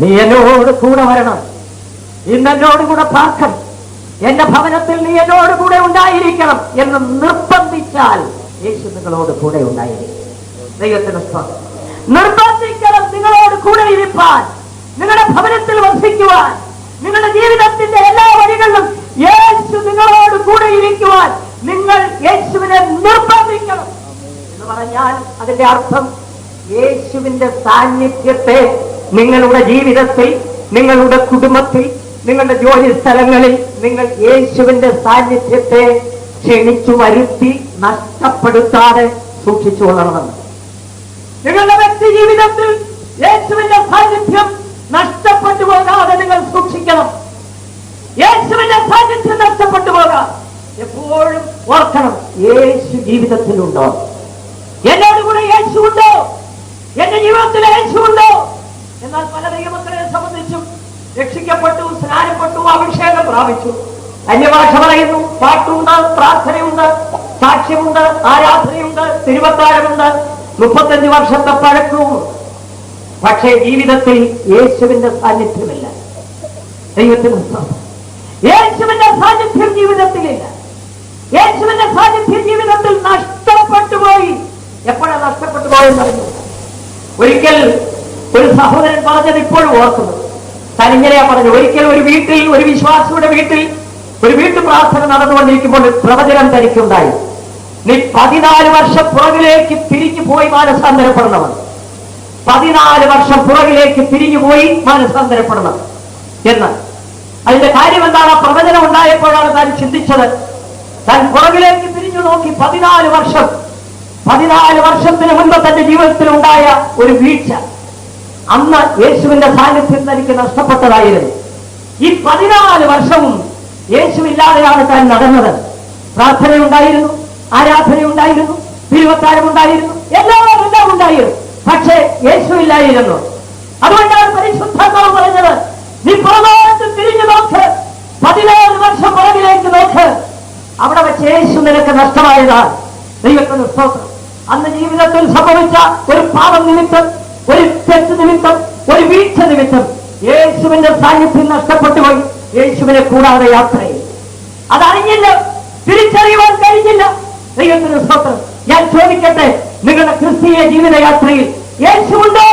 നീ എന്നോട് കൂടെ വരണം, ഇന്ന് എന്നോട് കൂടെ പാർക്കണം, എന്റെ ഭവനത്തിൽ നീ എന്നോട് കൂടെ ഉണ്ടായിരിക്കണം എന്ന് നിർബന്ധിച്ചാൽ യേശു നിങ്ങളോട് കൂടെ ഉണ്ടായിരിക്കും. ദൈവത്തിന് സ്തോത്രം. നിർബന്ധിക്കണം നിങ്ങളോട് കൂടെ ഇരിപ്പാൻ, നിങ്ങളുടെ ഭവനത്തിൽ വസിക്കുവാൻ, നിങ്ങളുടെ ജീവിതത്തിന്റെ എല്ലാ വഴികളിലും യേശു നിങ്ങളോട് കൂടെ ഇരിക്കുവാൻ നിങ്ങൾ യേശുവിനെ നിർബന്ധിക്കണം എന്ന് പറഞ്ഞാൽ അതിന്റെ അർത്ഥം യേശുവിന്റെ സാന്നിധ്യത്തെ നിങ്ങളുടെ ജീവിതത്തിൽ, നിങ്ങളുടെ കുടുംബത്തിൽ, നിങ്ങളുടെ ജോലി സ്ഥലങ്ങളിൽ നിങ്ങൾ യേശുവിന്റെ സാന്നിധ്യത്തെ ക്ഷണിച്ചു വരുത്തി നഷ്ടപ്പെടുത്താതെ സൂക്ഷിച്ചു കൊള്ളണമെന്ന്. നിങ്ങളുടെ വ്യക്തി ജീവിതത്തിൽ യേശുവിന്റെ സാന്നിധ്യം നഷ്ടപ്പെട്ടു പോകാതെ നിങ്ങൾ സൂക്ഷിക്കണം. യേശുവിന്റെ സാന്നിധ്യം നഷ്ടപ്പെട്ടു പോകാം. എപ്പോഴും ഓർക്കണം, യേശു ജീവിതത്തിലുണ്ടോ? എന്നോട് കൂടെ യേശു ഉണ്ടോ? എന്റെ ജീവിതത്തിൽ യേശു ഉണ്ടോ? എന്നാൽ പല ദൈവമക്കളെ സംബന്ധിച്ചും രക്ഷിക്കപ്പെട്ടു, സ്നാനപ്പെട്ടു, അഭിഷേകം പ്രാപിച്ചു, അന്യഭാഷ പറയുന്നു, പാട്ടുണ്ട്, പ്രാർത്ഥനയുണ്ട്, സാക്ഷ്യമുണ്ട്, ആരാധനയുണ്ട്, തിരുവത്താരമുണ്ട്, 35 വർഷത്തെ പഴക്കവും. പക്ഷേ ജീവിതത്തിൽ യേശുവിന്റെ സാന്നിധ്യമില്ല. ദൈവത്തിന് യേശുവിന്റെ സാന്നിധ്യം ജീവിതത്തിലില്ല. യേശുവിന്റെ സാന്നിധ്യം ജീവിതത്തിൽ നഷ്ടപ്പെട്ടു പോയി. എപ്പോഴാണ് നഷ്ടപ്പെട്ടു പോയെന്നറിഞ്ഞു? ഒരിക്കൽ ഒരു സഹോദരൻ പറഞ്ഞത് ഇപ്പോഴും ഓർക്കുന്നു. താൻ ഇങ്ങനെയാ പറഞ്ഞു. ഒരിക്കൽ ഒരു വീട്ടിൽ, ഒരു വിശ്വാസിയുടെ വീട്ടിൽ ഒരു വീട്ടു പ്രാർത്ഥന നടന്നുകൊണ്ടിരിക്കുമ്പോൾ പ്രവചനം തനിക്കുണ്ടായി. നീ 14 വർഷം പുറകിലേക്ക് തിരിഞ്ഞു പോയി മാനസാന്തരപ്പെടണം, 14 വർഷം പുറകിലേക്ക് തിരിഞ്ഞു പോയി മാനസാന്തരപ്പെടണം എന്ന്. അതിന്റെ കാര്യം എന്താണ്? ആ പ്രവചനം ഉണ്ടായപ്പോഴാണ് താൻ ചിന്തിച്ചത്. താൻ പുറകിലേക്ക് തിരിഞ്ഞു നോക്കി 14 വർഷത്തിന് മുൻപ് തന്റെ ജീവിതത്തിൽ ഉണ്ടായ ഒരു വീഴ്ച, അന്ന് യേശുവിന്റെ സാന്നിധ്യം തനിക്ക് നഷ്ടപ്പെട്ടതായിരുന്നു. ഈ 14 വർഷവും യേശുവില്ലാതെയാണ് താൻ നടന്നത്. പ്രാർത്ഥനയുണ്ടായിരുന്നു, ആരാധനയുണ്ടായിരുന്നു, തിരുവത്താരമുണ്ടായിരുന്നു, എല്ലാം ഉണ്ടായിരുന്നു. പക്ഷേ യേശുവില്ലായിരുന്നു. അതുകൊണ്ടാണ് പരിശുദ്ധാത്മാവ് പറഞ്ഞത്, നീ പുറകോട്ട് തിരിഞ്ഞു നോക്ക്, 14 വർഷം പുറകിലേക്ക് നോക്ക്. അവിടെ വെച്ച് യേശു നിനക്ക് നഷ്ടമായതാണ്. ദൈവത്തിന് സ്തോത്രം. അന്ന് ജീവിതത്തിൽ സംഭവിച്ച ഒരു പാപം നിമിത്തം, ഒരു തെറ്റ് നിമിത്തം, ഒരു വീഴ്ച നിമിത്തം യേശുവിന്റെ സാന്നിധ്യം നഷ്ടപ്പെട്ടു പോയി. യേശുവിനെ കൂടാതെ യാത്ര ചെയ്യും. അതറിഞ്ഞില്ല, തിരിച്ചറിയുവാൻ കഴിഞ്ഞില്ല. ദൈവത്തിന് സ്തോത്രം. ഞാൻ ചോദിക്കട്ടെ, നിങ്ങളുടെ ക്രിസ്തീയ ജീവിതയാത്രയിൽ യേശു ഉണ്ടോ?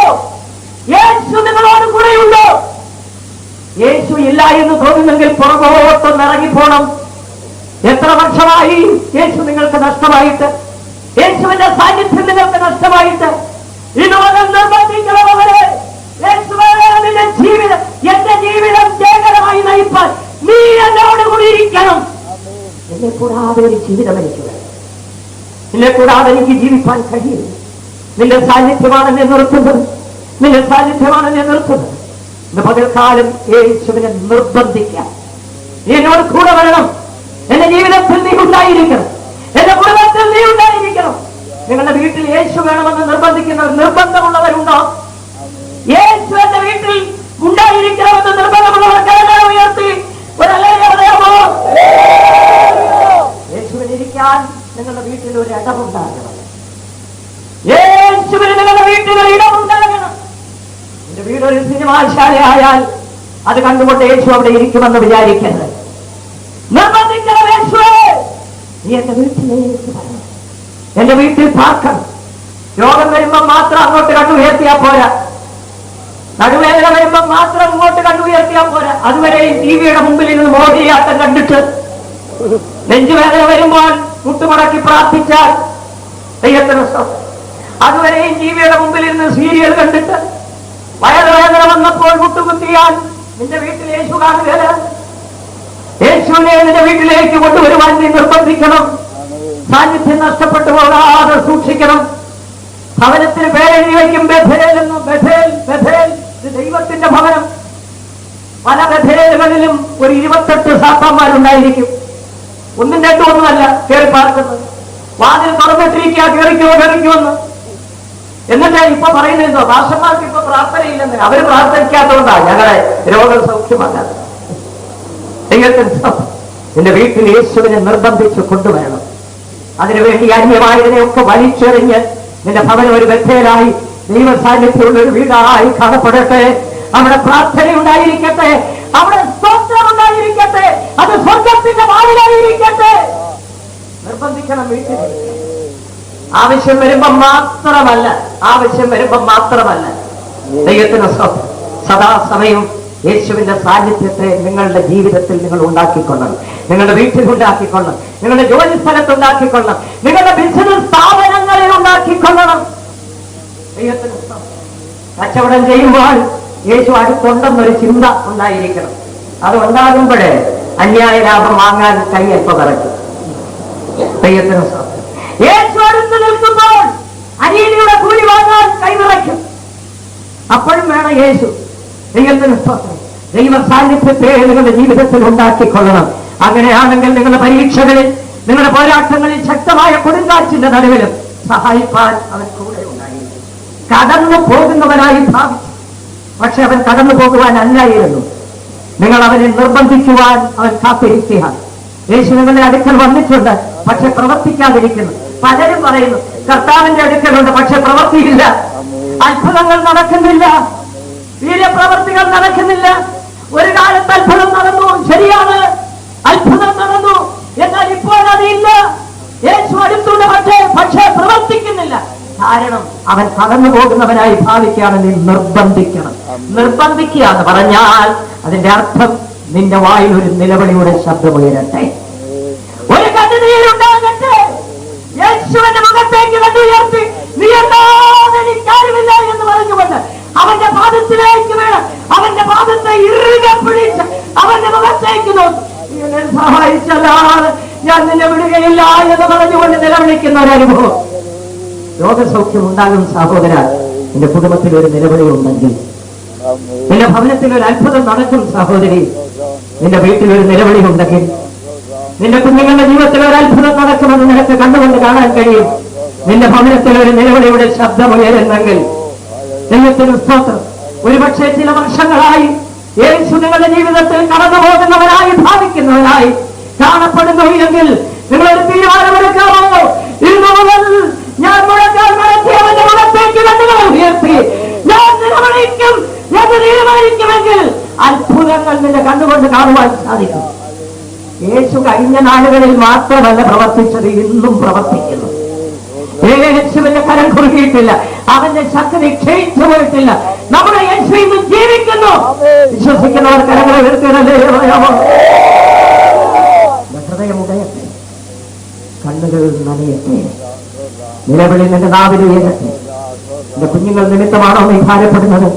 യേശു നിങ്ങളോട് കൂടെയുണ്ടോ? യേശു ഇല്ല എന്ന് തോന്നുന്നെങ്കിൽ പുറകോട്ടൊന്ന് ഇറങ്ങിപ്പോണം. എത്ര വർഷമായി യേശു നിങ്ങൾക്ക് നഷ്ടമായിട്ട്? യേശുവിന്റെ സാന്നിധ്യം നിങ്ങൾക്ക് നഷ്ടമായിട്ട്? ഇതിനോളം നിർബന്ധിക്കണമവരെ, യേശുവിന്റെ ജീവിതം, എന്റെ ജീവിതം ജയകരമായി നയിപ്പാൻ നീ എന്നോട് കൂടി ഇരിക്കണം. എന്നെ കൂടാതെ ഒരു ജീവിതം എനിക്ക് വേണം. നിന്നെ കൂടാതെ എനിക്ക് ജീവിക്കാൻ കഴിയില്ല. നിന്റെ സാന്നിധ്യമാണ് എന്നെ നിർത്തുന്നത്, നിന്റെ സാന്നിധ്യമാണ് എന്നെ നിർത്തുന്നത്. ഇന്ന് പകൽക്കാലം യേശുവിനെ നിർബന്ധിക്കാം. നീ എന്നോട് കൂടെ വരണം, എന്റെ ജീവിതത്തിൽ നീ ഉണ്ടായിരിക്കണം, എന്റെ കുടുംബത്തിൽ നീ ഉണ്ടായിരിക്കണം. നിങ്ങളുടെ വീട്ടിൽ യേശു വേണമെന്ന് നിർബന്ധിക്കുന്നവർ, നിർബന്ധമുള്ളവരുണ്ടോ? യേശു എന്റെ വീട്ടിൽ ഉണ്ടായിരിക്കണമെന്ന് നിർബന്ധമുള്ളവർ കരങ്ങൾ ഉയർത്തി പറയാമോ? യേശുവിനിരിക്കാൻ നിങ്ങളുടെ വീട്ടിൽ ഒരു ഇടമുണ്ടാകണം. യേശുവിന് നിങ്ങളുടെ വീട്ടിൽ ഒരു ഇടമുണ്ടാകണം. എന്റെ വീടൊരു സിനിമാശാലയായാൽ അത് കണ്ടുകൊണ്ട് യേശു അവിടെ ഇരിക്കുമെന്ന് വിചാരിക്കരുത്. നിർബന്ധിക്കണം, യേശുവേ നീ എന്റെ വീട്ടിലേക്ക് വരണം, എന്റെ വീട്ടിൽ പാർക്കണം. രോഗം വരുമ്പോൾ മാത്രം അങ്ങോട്ട് കണ്ടുയർത്തിയാൽ പോരാ, നടുവേദന വരുമ്പോൾ മാത്രം ഇങ്ങോട്ട് കണ്ടുയർത്തിയാൽ പോരാ. അതുവരെ ടിവിയുടെ മുമ്പിൽ ഇരുന്ന് മോഹിയാട്ടം കണ്ടിട്ട്, നെഞ്ചുവേദന വരുമ്പോൾ മുട്ടുമടക്കി പ്രാർത്ഥിച്ചാൽ ദൈവത്തിന് സ്തോത്രം. അതുവരെയും ടിവിയുടെ മുമ്പിൽ ഇരുന്ന് സീരിയൽ കണ്ടിട്ട് വയറുവേദന വന്നപ്പോൾ മുട്ടുകുത്തിയാൽ നിന്റെ വീട്ടിൽ യേശു കാണുകയില്ല. യേശുവിനെ നിന്റെ വീട്ടിലേക്ക് കൊണ്ടുവരുവാൻ നീ നിർബന്ധിക്കണം. സാന്നിധ്യം നഷ്ടപ്പെട്ടു പോകാതെ സൂക്ഷിക്കണം. ഭവനത്തിന് പേരെഴുതി വയ്ക്കും ബഥേൽ എന്ന്. ബഥേൽ, ബഥേൽ, ഇത് ദൈവത്തിന്റെ ഭവനം. പല ബഥേൽ വീടുകളിലും ഒരു 28 സാത്താന്മാരുണ്ടായിരിക്കും. ഒന്നും രണ്ടും ഒന്നുമല്ല കയറി പാർക്കുന്നത്. വാതിൽ തുറന്നിട്ടിരിക്കുക, കയറിക്കുമെന്ന്. എന്നിട്ട് ഇപ്പൊ പറയുന്നതോ ഭാഷന്മാർക്ക് ഇപ്പൊ പ്രാർത്ഥനയില്ലെന്ന്. അവര് പ്രാർത്ഥിക്കാത്തതുകൊണ്ടാണ് ഞങ്ങളെ രോഗം സൗഖ്യമാകാതെ. നിന്റെ വീട്ടിൽ യേശുവിനെ നിർബന്ധിച്ച് കൊണ്ടുവരണം. അതിനുവേണ്ടി അന്യമായതിനെയൊക്കെ വലിച്ചെറിഞ്ഞ് നിന്റെ ഭവനം ഒരു ബദ്ധേലായി ദൈവ സാന്നിധ്യമുള്ള ഒരു വീടായി കാണപ്പെടട്ടെ. അവിടെ പ്രാർത്ഥന ഉണ്ടായിരിക്കട്ടെ, അവിടെ സ്തോത്രം ഉണ്ടായിരിക്കട്ടെ, അത് സ്വർഗത്തിന്റെ വാതിലായിരിക്കട്ടെ. നിർബന്ധിക്കണം വീട്ടിൽ. ആവശ്യം വരുമ്പം മാത്രമല്ല ദൈവത്തിന് സദാസമയം യേശുവിന്റെ സാന്നിധ്യത്തെ നിങ്ങളുടെ ജീവിതത്തിൽ നിങ്ങൾ ഉണ്ടാക്കിക്കൊള്ളണം. നിങ്ങളുടെ വീട്ടിൽ ഉണ്ടാക്കിക്കൊള്ളണം, നിങ്ങളുടെ ജോലി സ്ഥലത്ത് ഉണ്ടാക്കിക്കൊള്ളണം, നിങ്ങളുടെ ബിസിനസ് സ്ഥാപനങ്ങളിൽ ഉണ്ടാക്കിക്കൊള്ളണം. ദൈവത്തിന് കച്ചവടം ചെയ്യുമ്പോൾ യേശു അടുത്തുണ്ടെന്നൊരു ചിന്ത ഉണ്ടായിരിക്കണം. അത് ഉണ്ടാകുമ്പോഴേ അന്യായ ലാഭം വാങ്ങാൻ കൈ അല്പം വിറയ്ക്കും. ദൈവത്തിന് യേശു അടുത്ത് നിൽക്കുമ്പോൾ അനീതിയുടെ കൂലി വാങ്ങാൻ കൈവിറയ്ക്കും. അപ്പോഴും വേണം യേശു. ദൈവത്തിന് ദൈവ സാന്നിധ്യത്തെ നിങ്ങളുടെ ജീവിതത്തിൽ ഉണ്ടാക്കിക്കൊള്ളണം. അങ്ങനെയാണെങ്കിൽ നിങ്ങളുടെ പരീക്ഷകളിൽ, നിങ്ങളുടെ പോരാട്ടങ്ങളിൽ, ശക്തമായ കൊടുങ്കാറ്റിന്റെ നടുവിലും സഹായിപ്പാൻ അവൻ കൂടെ ഉണ്ടായിരുന്നു. കടന്നു പോകുന്നവനായി ഭാവിച്ചു, പക്ഷെ അവൻ കടന്നു പോകുവാനല്ലായിരുന്നു. നിങ്ങൾ അവനെ നിർബന്ധിക്കുവാൻ അവൻ കാത്തിരിക്കുകയാണ്. യേശു നിങ്ങളുടെ അടുക്കൽ വന്നിട്ടുണ്ട്, പക്ഷെ പ്രവർത്തിക്കാതിരിക്കുന്നു. പലരും പറയുന്നു കർത്താവിന്റെ അടുക്കലുണ്ട്, പക്ഷെ പ്രവർത്തിയില്ല. അത്ഭുതങ്ങൾ നടക്കുന്നില്ല, വീര്യപ്രവർത്തികൾ നടക്കുന്നില്ല. ഒരു കാലത്ത് അത്ഭുതം നടന്നു, ശരിയാണ്, അത്ഭുതം നടന്നു. എന്നാൽ ഇപ്പോൾ അതില്ല. യേശു അടുത്തുണ്ട്, പക്ഷേ പ്രവർത്തിക്കുന്നില്ല. കാരണം അവൻ കടന്നു പോകുന്നവനായി ഭാവിക്കുകയാണ്. നീ നിർബന്ധിക്കണം. നിർബന്ധിക്കുക എന്ന് പറഞ്ഞാൽ അതിന്റെ അർത്ഥം നിന്റെ വായിൽ ഒരു നിലവിളിയുടെ ശബ്ദമുയരട്ടെ, ഒരു കണ്ണുനീരുണ്ടാകട്ടെ. യേശുവിന്റെ മുഖത്തേക്ക് കണ്ടുയർത്തി നീ എന്താണ് എനിക്കാരുമില്ല എന്ന് പറഞ്ഞുകൊണ്ട് അവന്റെ പാദത്തിലേക്ക് വേണം, അവന്റെ പാദത്തെ ഇറുകെ പിടിച്ച് അവന്റെ മുഖത്തേക്ക് നോക്കി സഹായിച്ചതാണ് ഞാൻ നിന്നെ വിടുകയില്ല എന്ന് പറഞ്ഞുകൊണ്ട് നിലവിളിക്കുന്ന ഒരു അനുഭവം. രോഗസൗഖ്യം ഉണ്ടാകും സഹോദര. നിന്റെ കുടുംബത്തിൽ ഒരു നിലവിളി ഉണ്ടെങ്കിൽ, നിന്റെ ഭവനത്തിൽ ഒരു അത്ഭുതം നടക്കും സഹോദരി. നിന്റെ വീട്ടിൽ ഒരു നിലവിളി ഉണ്ടെങ്കിൽ, നിന്റെ കുഞ്ഞുങ്ങളുടെ ജീവിതത്തിൽ ഒരു അത്ഭുതം നടക്കുമെന്ന് നിനക്ക് കണ്ടുകൊണ്ട് കാണാൻ കഴിയും. നിന്റെ ഭവനത്തിൽ ഒരു നിലവിളിയുടെ ശബ്ദമുയരുന്നെങ്കിൽ ദൈവത്തിന് സ്തോത്രം. ഒരുപക്ഷെ ചില വർഷങ്ങളായി യേശു നിങ്ങളുടെ ജീവിതത്തിൽ കടന്നു പോകുന്നവനായി ഭാവിക്കുന്നവനായി കാണപ്പെടുന്നു എങ്കിൽ നിങ്ങളൊരു തീരുമാനമെടുക്കാമോ? ഇന്നു മുതൽ ഞാൻ മുഴക്കാൻ നടത്തി അവന്റെ മുഖത്തേക്ക് കണ്ണുകൾ ഉയർത്തി ഞാൻ നിലവിളിക്കും എന്ന് തീരുമാനിക്കുമെങ്കിൽ അത്ഭുതങ്ങൾ നിന്റെ കണ്ടുകൊണ്ട് കാണുവാൻ സാധിക്കും. യേശു കഴിഞ്ഞ നാളുകളിൽ മാത്രമല്ല പ്രവർത്തിച്ചത്, ഇന്നും പ്രവർത്തിക്കുന്നു. യേശുവിന്റെ കരം കുറുകിയിട്ടില്ല, അവന്റെ ശക്തി ക്ഷയിച്ചു പോയിട്ടില്ല. നമ്മുടെ യേശു ഇന്നും ജീവിക്കുന്നു. വിശ്വസിക്കുന്നവർ കരങ്ങളെ എടുക്കണല്ലേ പറയാമോ? ഹൃദയമുടയട്ടെ, കണ്ണുകൾ നനയട്ടെ, നിലവിളി നിന്റെ നാവിൽ ഉയരട്ടെ. എന്റെ കുഞ്ഞുങ്ങൾ നിമിത്തമാണോ നീ ഭാരപ്പെടുന്നത്?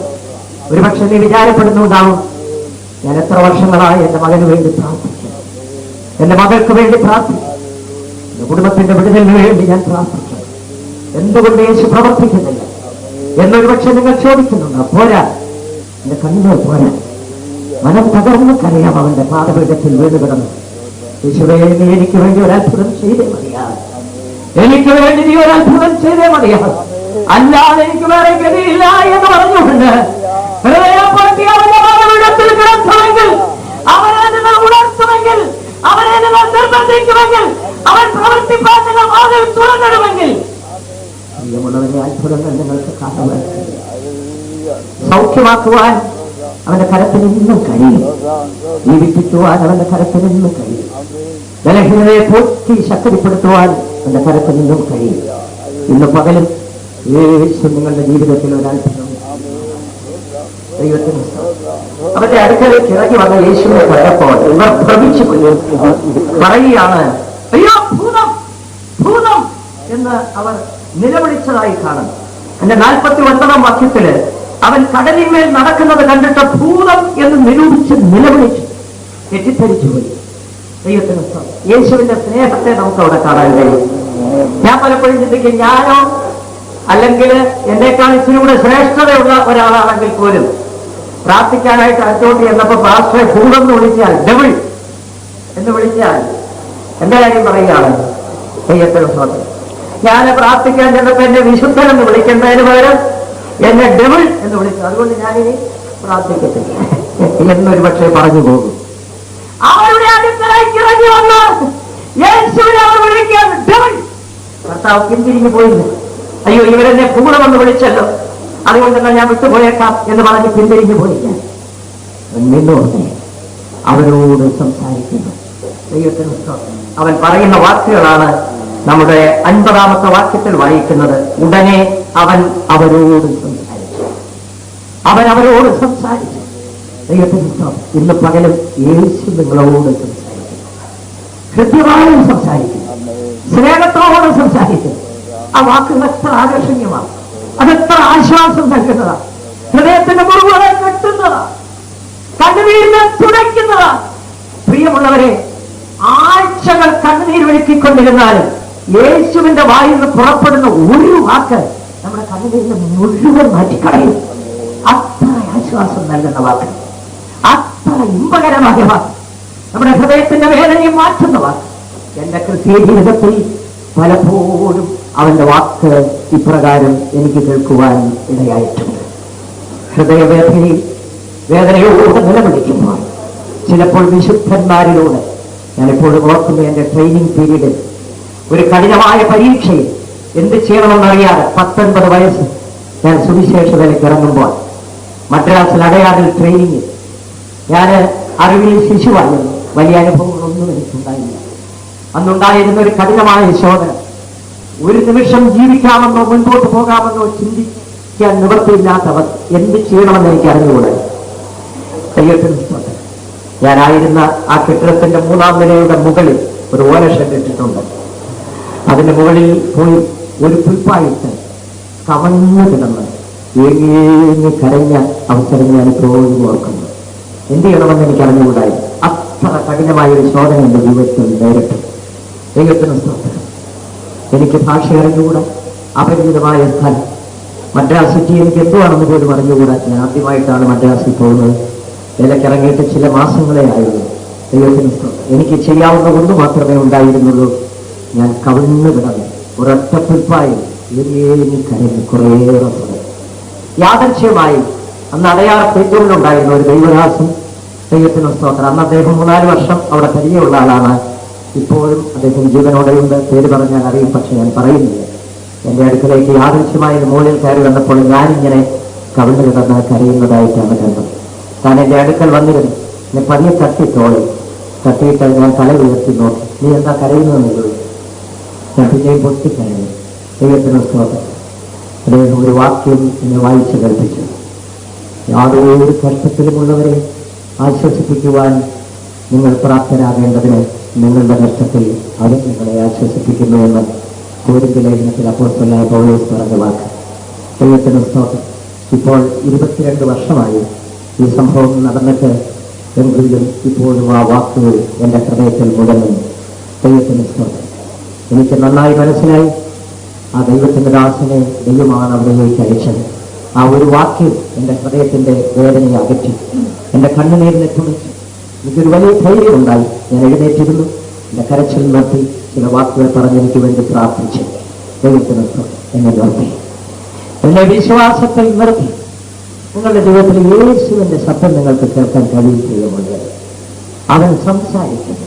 ഒരുപക്ഷെ നീ വിചാരപ്പെടുന്നുണ്ടാവും, ഞാൻ എത്ര വർഷങ്ങളായി എന്റെ മകന് വേണ്ടി പ്രാർത്ഥിച്ചു, എന്റെ മകൾക്ക് വേണ്ടി പ്രാർത്ഥിച്ചു, എന്റെ കുടുംബത്തിന്റെ വിടുതലിന് വേണ്ടി ഞാൻ പ്രാർത്ഥിച്ചു, എന്തുകൊണ്ട് യേശു പ്രവർത്തിക്കുന്നില്ല എന്നൊരുപക്ഷെ നിങ്ങൾ ചോദിക്കുന്നുണ്ടോ? പോരാ, എന്റെ കണ്ണുകൾ പോരാ, മനം തകർന്ന് കരയാം അവന്റെ പാദപീഠത്തിൽ വീണ് കിടന്നു. യേശുവേ, നീ എനിക്ക് വേണ്ടി ഒരു അത്ഭുതം ചെയ്തേ മതിയാകും, എനിക്ക് വേണ്ടി നീ ഒരു അത്ഭുതം ചെയ്തേ മതിയാകും, അല്ലാതെ എനിക്ക് വേറെ ഗതിയില്ല എന്ന് പറഞ്ഞുകൊണ്ട് ഹൃദയപ്പെടുത്തി അവന്റെ പാദപീഠത്തിൽ കിടക്കുമെങ്കിൽ, അവനെ നിങ്ങൾ ഉണർത്തുമെങ്കിൽ, അവനെ നിങ്ങൾ നിർബന്ധിക്കുമെങ്കിൽ, അവൻ പ്രവർത്തിപ്പാൻ നിങ്ങൾ വാതിൽ തുറന്നിടുമെങ്കിൽ പ്രിയമുള്ളവരെ, അത്ഭുതങ്ങൾ നിങ്ങൾക്ക് കാണുവാൻ, സൗഖ്യമാക്കുവാൻ അവന്റെ കരത്തിൽ നിന്നും കഴിയും, ജീവിപ്പിക്കുവാൻ അവന്റെ കരത്തിൽ നിന്നും കഴിയും, ബലഹീനതയെ പോറ്റി ശക്തിപ്പെടുത്തുവാൻ അവന്റെ കരത്തിൽ നിന്നും കഴിയും. ഇന്ന് പകലും യേശു നിങ്ങളുടെ ജീവിതത്തിൽ ഒരു അത്ഭുതം. ദൈവത്തിന് അവന്റെ അടുക്കലേക്ക് ഇറങ്ങി വന്ന യേശുവിനെ കണ്ടപ്പോൾ ഇവർ ഭ്രമിച്ചു പറയുകയാണ്, അയ്യോ ഭൂതം, ഭൂതം എന്ന് അവർ നിലവിളിച്ചതായി കാണുന്നു. എന്റെ 49-ാം വാക്യത്തില് അവൻ കടലിന്മേൽ നടക്കുന്നത് കണ്ടിട്ട് ഭൂതം എന്ന് നിരൂപിച്ച് നിലവിളിച്ചു, തെറ്റിദ്ധരിച്ചു പോയി. ദൈവത്തിന് യേശുവിന്റെ സ്നേഹത്തെ നമുക്ക് അവിടെ കാണാൻ കഴിയും. ഞാൻ പലപ്പോഴും ചിന്തിക്കും, ഞാനോ അല്ലെങ്കിൽ എന്നേക്കാൾ ഇച്ചിരി കൂടെ ശ്രേഷ്ഠതയുള്ള ഒരാളാണെങ്കിൽ പോലും പ്രാർത്ഥിക്കാനായിട്ട് അടുത്തോട്ട് ചെന്നപ്പോ പാസ്റ്ററെ കൂടെന്ന് വിളിച്ചാൽ ഡബിൾ എന്ന് വിളിച്ചാൽ എന്റെ കാര്യം പറയുകയാണ്. ദൈവത്തിന് സ്തോത്രം. ഞാൻ പ്രാർത്ഥിക്കാൻ ചെന്നപ്പോ എന്നെ വിശുദ്ധൻ എന്ന് വിളിക്കുന്നതിന് പകരം എന്നെ ഡബിൾ എന്ന് വിളിച്ചു. അതുകൊണ്ട് ഞാനിനി പ്രാർത്ഥിക്കത്തില്ല എന്നൊരു പക്ഷേ പറഞ്ഞു പോകും. അവരുടെ അടുക്കലേക്ക് ഇറങ്ങി വന്ന് യേശുവിനെ അവർ വിളിക്കാൻ ഡബിൾ. കർത്താവ് പിന്തിരിഞ്ഞു പോയില്ല. അയ്യോ, ഇവരെന്നെ കൂടെ വന്ന് വിളിച്ചല്ലോ, അതുകൊണ്ടെന്നാൽ ഞാൻ വിട്ടുപോയേക്കാം എന്ന് പറഞ്ഞ് പിന്തിരിഞ്ഞു പോയില്ല. നിന്നോടെ അവരോട് സംസാരിക്കുന്നു. ദൈവത്തിന് അവൻ പറയുന്ന വാക്കുകളാണ് നമ്മുടെ 50-ാമത്തെ വാക്യത്തിൽ വായിക്കുന്നത്. ഉടനെ അവൻ അവരോട് സംസാരിച്ചു. അവൻ അവരോട് സംസാരിച്ചു. ദൈവത്തിന് ഇന്ന് പകലും യേശു നിങ്ങളോട് സംസാരിക്കും. കൃത്യമായും സംസാരിക്കും, സ്നേഹത്തോടെ സംസാരിക്കും. ആ വാക്കുകൾ എത്ര ആകർഷണീയമാണ്, അതെത്ര ആശ്വാസം നൽകുന്നതാണ്, ഹൃദയത്തിന്റെ മുറിവുകളെ കെട്ടുന്നതാണ്, കണ്ണുനീരിനെ തുടയ്ക്കുന്നതാണ്. പ്രിയമുള്ളവരെ, ആഴ്ചകൾ കണ്ണുനീർ ഒഴുക്കിക്കൊണ്ടിരുന്നാലും യേശുവിന്റെ വായിൽ നിന്ന് പുറപ്പെടുന്ന ഒരു വാക്ക് നമ്മുടെ കണ്ണുനീരിനെ മുഴുവൻ മാറ്റിക്കളയും. അത്ര ആശ്വാസം നൽകുന്ന വാക്ക്, അത്ര ഇമ്പകരമായ വാക്ക്, നമ്മുടെ ഹൃദയത്തിന്റെ വേദനയും മാറ്റുന്ന വാക്ക്. എന്റെ ക്രിസ്തീയ ജീവിതത്തിൽ പലപ്പോഴും അവന്റെ വാക്ക് ഇപ്രകാരം എനിക്ക് കേൾക്കുവാൻ ഇടയായിട്ടുണ്ട്. ഹൃദയവേദനയിൽ വേദനയോടെ നിലവിളിക്കുമ്പോൾ ചിലപ്പോൾ വിശുദ്ധന്മാരിലൂടെ ഞാനിപ്പോഴും ഓർക്കുന്ന എന്റെ ട്രെയിനിങ് പീരീഡിൽ ഒരു കഠിനമായ പരീക്ഷയിൽ എന്ത് ചെയ്യണമെന്നറിയാതെ 19 വയസ്സ് ഞാൻ സുവിശേഷതയിലേക്ക് ഇറങ്ങുമ്പോൾ മദ്രാസിൽ അടയാറിൽ ട്രെയിനിങ് ഞാൻ അറിവിൽ ശിശുവായിരുന്നു. വലിയ അനുഭവങ്ങളൊന്നും എനിക്കുണ്ടായില്ല. അന്നുണ്ടായിരുന്ന ഒരു കഠിനമായ ശോധന. ഒരു നിമിഷം ജീവിക്കാമെന്നോ മുൻപോട്ട് പോകാമെന്നോ ചിന്തിക്കാൻ നിവൃത്തിയില്ലാത്തവർ എന്ത് ചെയ്യണമെന്ന് എനിക്ക് അറിഞ്ഞുകൂടെ. ഞാനായിരുന്ന ആ കെട്ടിടത്തിന്റെ 3-ാം നിലയുടെ മുകളിൽ ഒരു ഓലഷെഡ് ഇട്ടിട്ടുണ്ട്. അതിന്റെ മുകളിൽ പോയി ഒരു പുൽപ്പായിട്ട് കവഞ്ഞു കിടന്ന് ഏങ്ങി കരഞ്ഞ അവസരം ഞാൻ ഇപ്പോഴും ഓർക്കുന്നു. എന്ത് ചെയ്യണമെന്ന് എനിക്ക് അറിഞ്ഞുകൂടായി. അത്ര കഠിനമായ ഒരു ശോധന എന്റെ ജീവിതത്തിൽ നേരിട്ടു. ദൈവത്തിന് സ്തോത്രം. എനിക്ക് ഭാഷ അറിഞ്ഞുകൂടാ, അപരിചിതമായ സ്ഥലം. മദ്രാസ് സിറ്റി എനിക്ക് എന്തുവാണെന്ന് പോലും അറിഞ്ഞുകൂടാ. ഞാൻ ആദ്യമായിട്ടാണ് മദ്രാസിൽ പോകുന്നത്. വിലക്കിറങ്ങിയിട്ട് ചില മാസങ്ങളെ ആയിരുന്നു. ദൈവത്തിന് സ്തോത്രം. എനിക്ക് ചെയ്യാവുന്ന ഒന്ന് മാത്രമേ ഉണ്ടായിരുന്നുള്ളൂ. ഞാൻ കവിഞ്ഞു കിടന്നു ഒരൊറ്റ പുൽപ്പായി കരഞ്ഞു കുറേയേറെ സമയം. യാദൃശ്യമായി അന്ന് അടയാർ പേറ്റൂരിലുണ്ടായിരുന്ന ഒരു ദൈവദാസൻ, ദൈവത്തിന് സ്തോത്രം, അന്ന് അദ്ദേഹം 3-4 വർഷം അവിടെ പരിചയമുള്ള ആളാണ്. ഇപ്പോഴും അദ്ദേഹം ജീവനോടെയുണ്ട്. പേര് പറഞ്ഞാൽ അറിയും, പക്ഷെ ഞാൻ പറയുന്നില്ല. എന്റെ അടുക്കലേക്ക് യാദൃശ്യമായി മുകളിൽ കയറി വന്നപ്പോൾ ഞാനിങ്ങനെ കവിഞ്ഞു കിടന്ന് കരയുന്നതായിട്ടാണ് കണ്ടത്. താൻ എന്റെ അടുക്കൽ വന്നിരുന്നു. എന്നെ പതിയെ തട്ടിയിട്ട് ഞാൻ തല ഉയർത്തി നോക്കി. നീ എന്താ കരയുന്നതെന്ന് ചോദിച്ചു. ഞാൻ പിന്നെയും പൊട്ടിക്കരഞ്ഞു. ദൈവത്തിന് സ്തോത്രം. അദ്ദേഹം ഒരു വാക്യം എന്നെ വായിച്ചു കേൾപ്പിച്ചു. യാതൊരു കഷ്ടത്തിലുമുള്ളവരെ ആശ്വസിപ്പിക്കുവാൻ നിങ്ങൾ പ്രാപ്തരാകേണ്ടതിന് നിങ്ങളുടെ കഷ്ടത്തിൽ അവൻ നിങ്ങളെ ആശ്വസിപ്പിക്കുന്നു എന്ന് കോരിന്ത്യൻ ലേഖനത്തിൽ അപ്പോസ്തലനായ പൗലോസ് പറഞ്ഞ വാക്ക്. ദൈവത്തിന് സ്തോത്രം. ഇപ്പോൾ 22 വർഷമായി ഈ സംഭവം നടന്നിട്ട്, എങ്കിലും ഇപ്പോഴും ആ വാക്കുകൾ എൻ്റെ ഹൃദയത്തിൽ മുഴങ്ങുന്നു. ദൈവത്തിന് സ്തോത്രം. എനിക്ക് നന്നായി മനസ്സിലായി, ആ ദൈവത്തിൻ്റെ ദാസനെ ദൈവമാണ് അവിടേക്ക് അയച്ചത്. ആ ഒരു വാക്യം എൻ്റെ ഹൃദയത്തിൻ്റെ വേദനയെ അകറ്റി, എൻ്റെ കണ്ണുനീരിനെ തുണിച്ചു. എനിക്കൊരു വലിയ ധൈര്യമുണ്ടായി. ഞാൻ എഴുന്നേറ്റിരുന്നു. എൻ്റെ കരച്ചിൽ നിർത്തി ചില വാക്കുകൾ പറഞ്ഞ് എനിക്ക് വേണ്ടി പ്രാർത്ഥിച്ചു. ദൈവത്തിന് എന്നെ നിർത്തി, എന്നെ വിശ്വാസത്തിൽ നിർത്തി. നിങ്ങളുടെ ജീവിതത്തിൽ യേശുവിന്റെ ശബ്ദം നിങ്ങൾക്ക് കേൾക്കാൻ കഴിയുകയുമുണ്ട്. അവൻ സംസാരിക്കുന്നു.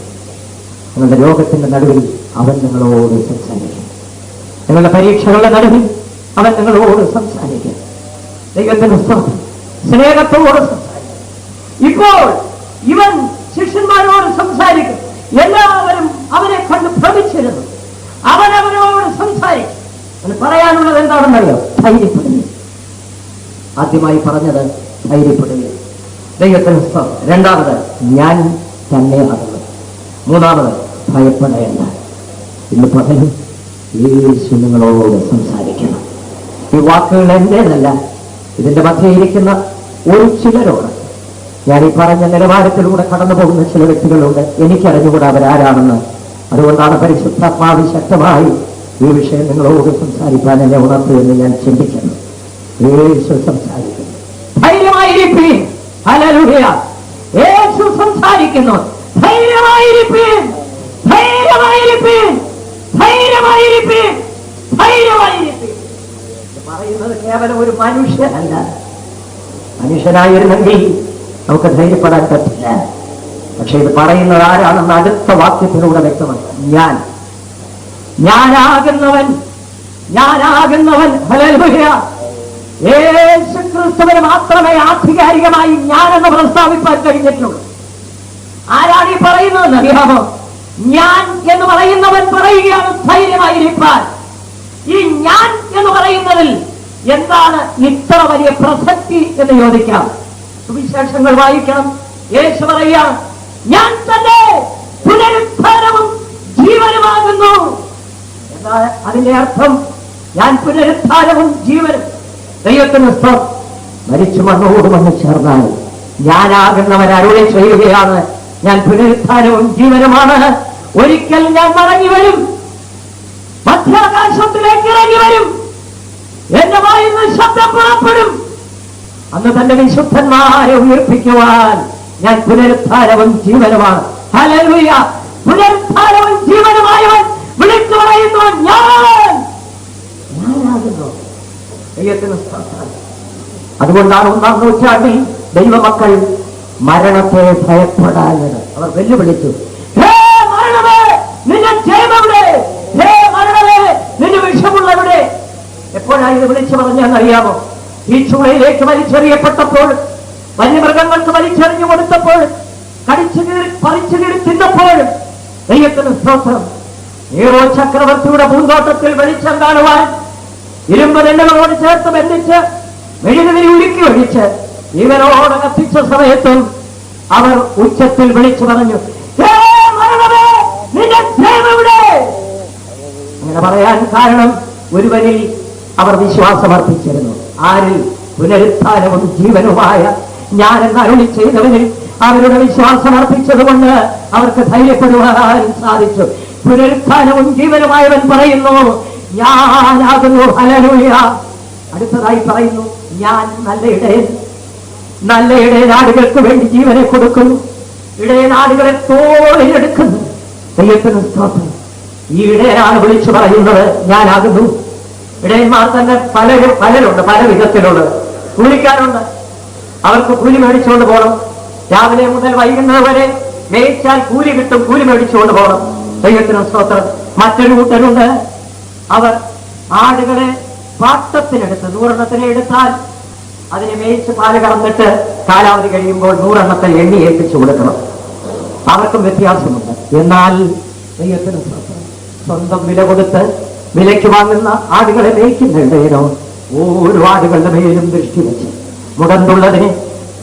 നിങ്ങളുടെ രോഗത്തിന്റെ നടുവിൽ അവൻ നിങ്ങളോട് സംസാരിക്കും. നിങ്ങളുടെ പരീക്ഷകളുടെ നടുവിൽ അവൻ നിങ്ങളോട് സംസാരിക്കും. ദൈവത്തിന്റെ സ്നേഹത്തോട് സംസാരിക്കും. ഇപ്പോൾ ഇവൻ ശിഷ്യന്മാരോട് സംസാരിക്കും. എല്ലാവരും അവനെ കണ്ട് ഭ്രമിച്ചിരുന്നു. അവനവരോട് സംസാരിക്കും. അവന് പറയാനുള്ളത് എന്താണെന്നറിയോ? ധൈര്യപ്പെടുക. ആദ്യമായി പറഞ്ഞത് ധൈര്യപ്പെടുക. ദൈവത്തിന് സ്തോത്രം. രണ്ടാമത് ഞാൻ തന്നെ ആകുന്നു. മൂന്നാമത് ഭയപ്പെടേണ്ട. ഇന്ന് പകലും യേശു നിങ്ങളോട് സംസാരിക്കണം. ഈ വാക്കുകൾ എന്റേതല്ല, ഇതിന്റെ മധ്യയിരിക്കുന്ന ഒരു ചിലരോട്, ഞാൻ ഈ പറഞ്ഞ നിലവാരത്തിലൂടെ കടന്നു പോകുന്ന ചില വ്യക്തികളുണ്ട്. എനിക്കറിഞ്ഞുകൂടാ അവരാരാണെന്ന്. അതുകൊണ്ടാണ് പരിശുദ്ധാത്മാവ് ശക്തമായി ഈ വിഷയം നിങ്ങളോട് സംസാരിക്കാൻ എന്നെ ഉണർത്തുമെന്ന് ഞാൻ ചിന്തിക്കുന്നു. യേശു സംസാരിക്കുന്നു. ധൈര്യമായിരിക്കും. ഹല്ലേലൂയ. യേശു സംസാരിക്കുന്നു, ധൈര്യമായിരിപ്പീൻ, ധൈര്യമായിരിപ്പീൻ, ധൈര്യമായിരിപ്പീൻ, ധൈര്യമായിരിപ്പീൻ. പറയുന്നത് കേവലം ഒരു മനുഷ്യനല്ല. മനുഷ്യനായിരുന്നെങ്കിൽ നമുക്ക് ധൈര്യപ്പെടാൻ പറ്റില്ല. പക്ഷെ ഇത് പറയുന്നത് ആരാണെന്ന് അടുത്ത വാക്യത്തിലൂടെ വ്യക്തമാണ്. ഞാനാകുന്നവൻ, ഞാനാകുന്നവൻ. ഹല്ലേലൂയ. യേശു ക്രിസ്തുവിന് മാത്രമേ ആധികാരികമായി ഞാനെന്ന് പ്രസ്താവിപ്പാൻ കഴിഞ്ഞിട്ടുള്ളൂ. ആരാണ് ഈ പറയുന്നതെന്ന് അറിയാമോ? ഞാൻ എന്ന് പറയുന്നവൻ പറയുകയാണ് ധൈര്യമായിരിക്കാൻ. ഈ ഞാൻ എന്ന് പറയുന്നതിൽ എന്താണ് ഇത്ര വലിയ പ്രസക്തി എന്ന് ചോദിക്കാം. സുവിശേഷങ്ങൾ വായിക്കണം. യേശു പറയുകയാണ്, ഞാൻ തന്നെ പുനരുത്ഥാനവും ജീവനുമാകുന്നു. എന്താണ് അതിന്റെ അർത്ഥം? ഞാൻ പുനരുത്ഥാനവും ജീവനും. ദൈവത്തിന് സ്തോത്രം. മരിച്ചു മണ്ണോട് വന്ന് ചേർന്നാൽ ഞാനാകുന്നവൻ അരുളി ചെയ്യുകയാണ്, ഞാൻ പുനരുത്ഥാനവും ജീവനുമാണ്. ഒരിക്കൽ ഞാൻ മടങ്ങി വരും, മധ്യാകാശത്തിലേക്ക് ഇറങ്ങി വരും, എന്റെ വായിൽ നിന്ന് ശബ്ദം പുറപ്പെടും. അന്ന് തന്റെ വിശുദ്ധന്മാരെ ഉയർപ്പിക്കുവാൻ ഞാൻ പുനരുത്ഥാനവും ജീവനുമാണ്. ഹല്ലേലൂയ. പുനരുത്ഥാനവും ജീവനുമായവൻ വിളിച്ചു പറയുന്നു, ഞാനാകുന്നു. ദൈവത്തിന് സ്തോത്രം. അതുകൊണ്ടാണ് 1-ാം നൂറ്റാണ്ടിൽ ദൈവമക്കൾ മരണത്തെ ഭയപ്പെടാഞ്ഞത്. അവർ വെല്ലുവിളിച്ചു, ഹേ മരണമേ നിന്റെ ജയമെവിടെ, ഹേ മരണമേ നിന്റെ വിഷമുള്ളവിടെ. എപ്പോഴാണ് ഇത് വിളിച്ചു പറഞ്ഞെന്നറിയാമോ? ഈ ചുവയിലേക്ക് വലിച്ചെറിയപ്പെട്ടപ്പോൾ, വന്യമൃഗങ്ങൾക്ക് വലിച്ചെറിഞ്ഞു കൊടുത്തപ്പോൾ, കടിച്ചു കീറി പറിച്ചു കീറി തിന്നപ്പോൾ. ദൈവത്തിന് സ്തോത്രം. നീറോ ചക്രവർത്തിയുടെ പൂന്തോട്ടത്തിൽ വെളിച്ചം കാണുവാൻ ഇരുമ്പ് ദണ്ഡകളോട് ചേർത്ത് ബന്ധിച്ച് മെഴുകുതിരി ഉരുക്കി ഒഴിച്ച് ഇവരോട് കത്തിച്ച സമയത്തും അവർ ഉച്ചത്തിൽ വിളിച്ചു പറഞ്ഞു, ഹേ മരണമേ നിന്റെ ജയമെവിടെ. അങ്ങനെ പറയാൻ കാരണം ഒരുവനിൽ അവർ വിശ്വാസമർപ്പിച്ചിരുന്നു. ആരിൽ? പുനരുത്ഥാനവും ജീവനുമായ ഞാനെന്ന് അരുളി ചെയ്തവനിൽ അവരുടെ വിശ്വാസമർപ്പിച്ചത് കൊണ്ട് അവർക്ക് ധൈര്യപ്പെടുവാൻ സാധിച്ചു. പുനരുത്ഥാനവും ജീവനുമായവൻ പറയുന്നു, ഞാനാകുന്നു. ഹല്ലേലൂയ. അടുത്തതായി പറയുന്നു, ഞാൻ നല്ല ഇടയൻ. നല്ല ഇടയനാടുകൾക്ക് വേണ്ടി ജീവനെ കൊടുക്കുന്നു, ഇടയനാടുകളെ തോളിലെടുക്കുന്നു. ദൈവത്തിന് സ്തോത്രം. ഈ ഇടയനാണ് വിളിച്ചു പറയുന്നത്, ഞാനാകുന്നു. ഇടയന്മാർ തന്നെ പലരുണ്ട്, പല വിധത്തിലുള്ളത്. കൂലിക്കാരുണ്ട്, അവർക്ക് കൂലി മേടിച്ചുകൊണ്ട് പോകണം. രാവിലെ മുതൽ വൈകുന്നത് വരെ മേയിച്ചാൽ കൂലി കിട്ടും, കൂലി മേടിച്ചുകൊണ്ട് പോകണം. ദൈവത്തിന് സ്തോത്രം. മറ്റൊരു കൂട്ടരുണ്ട്, അവർ ആടുകളെ പാട്ടത്തിനെടുത്ത് 100 എണ്ണത്തിനെ എടുത്താൽ അതിനെ മേയിച്ച് പാല് കറന്നിട്ട് കാലാവധി കഴിയുമ്പോൾ 100 എണ്ണത്തെ എണ്ണി ഏൽപ്പിച്ചു കൊടുക്കണം. അവർക്കും വ്യത്യാസമുണ്ട്. എന്നാൽ ദൈവത്തിന് സ്വന്തം വില കൊടുത്ത് വിലയ്ക്ക് വാങ്ങുന്ന ആടുകളെ മേയ്ക്കുന്ന ഇടയനോ ഓരോ ആടുകളുടെ മേലും ദൃഷ്ടി വെച്ച് മുടന്തുള്ളതിനെ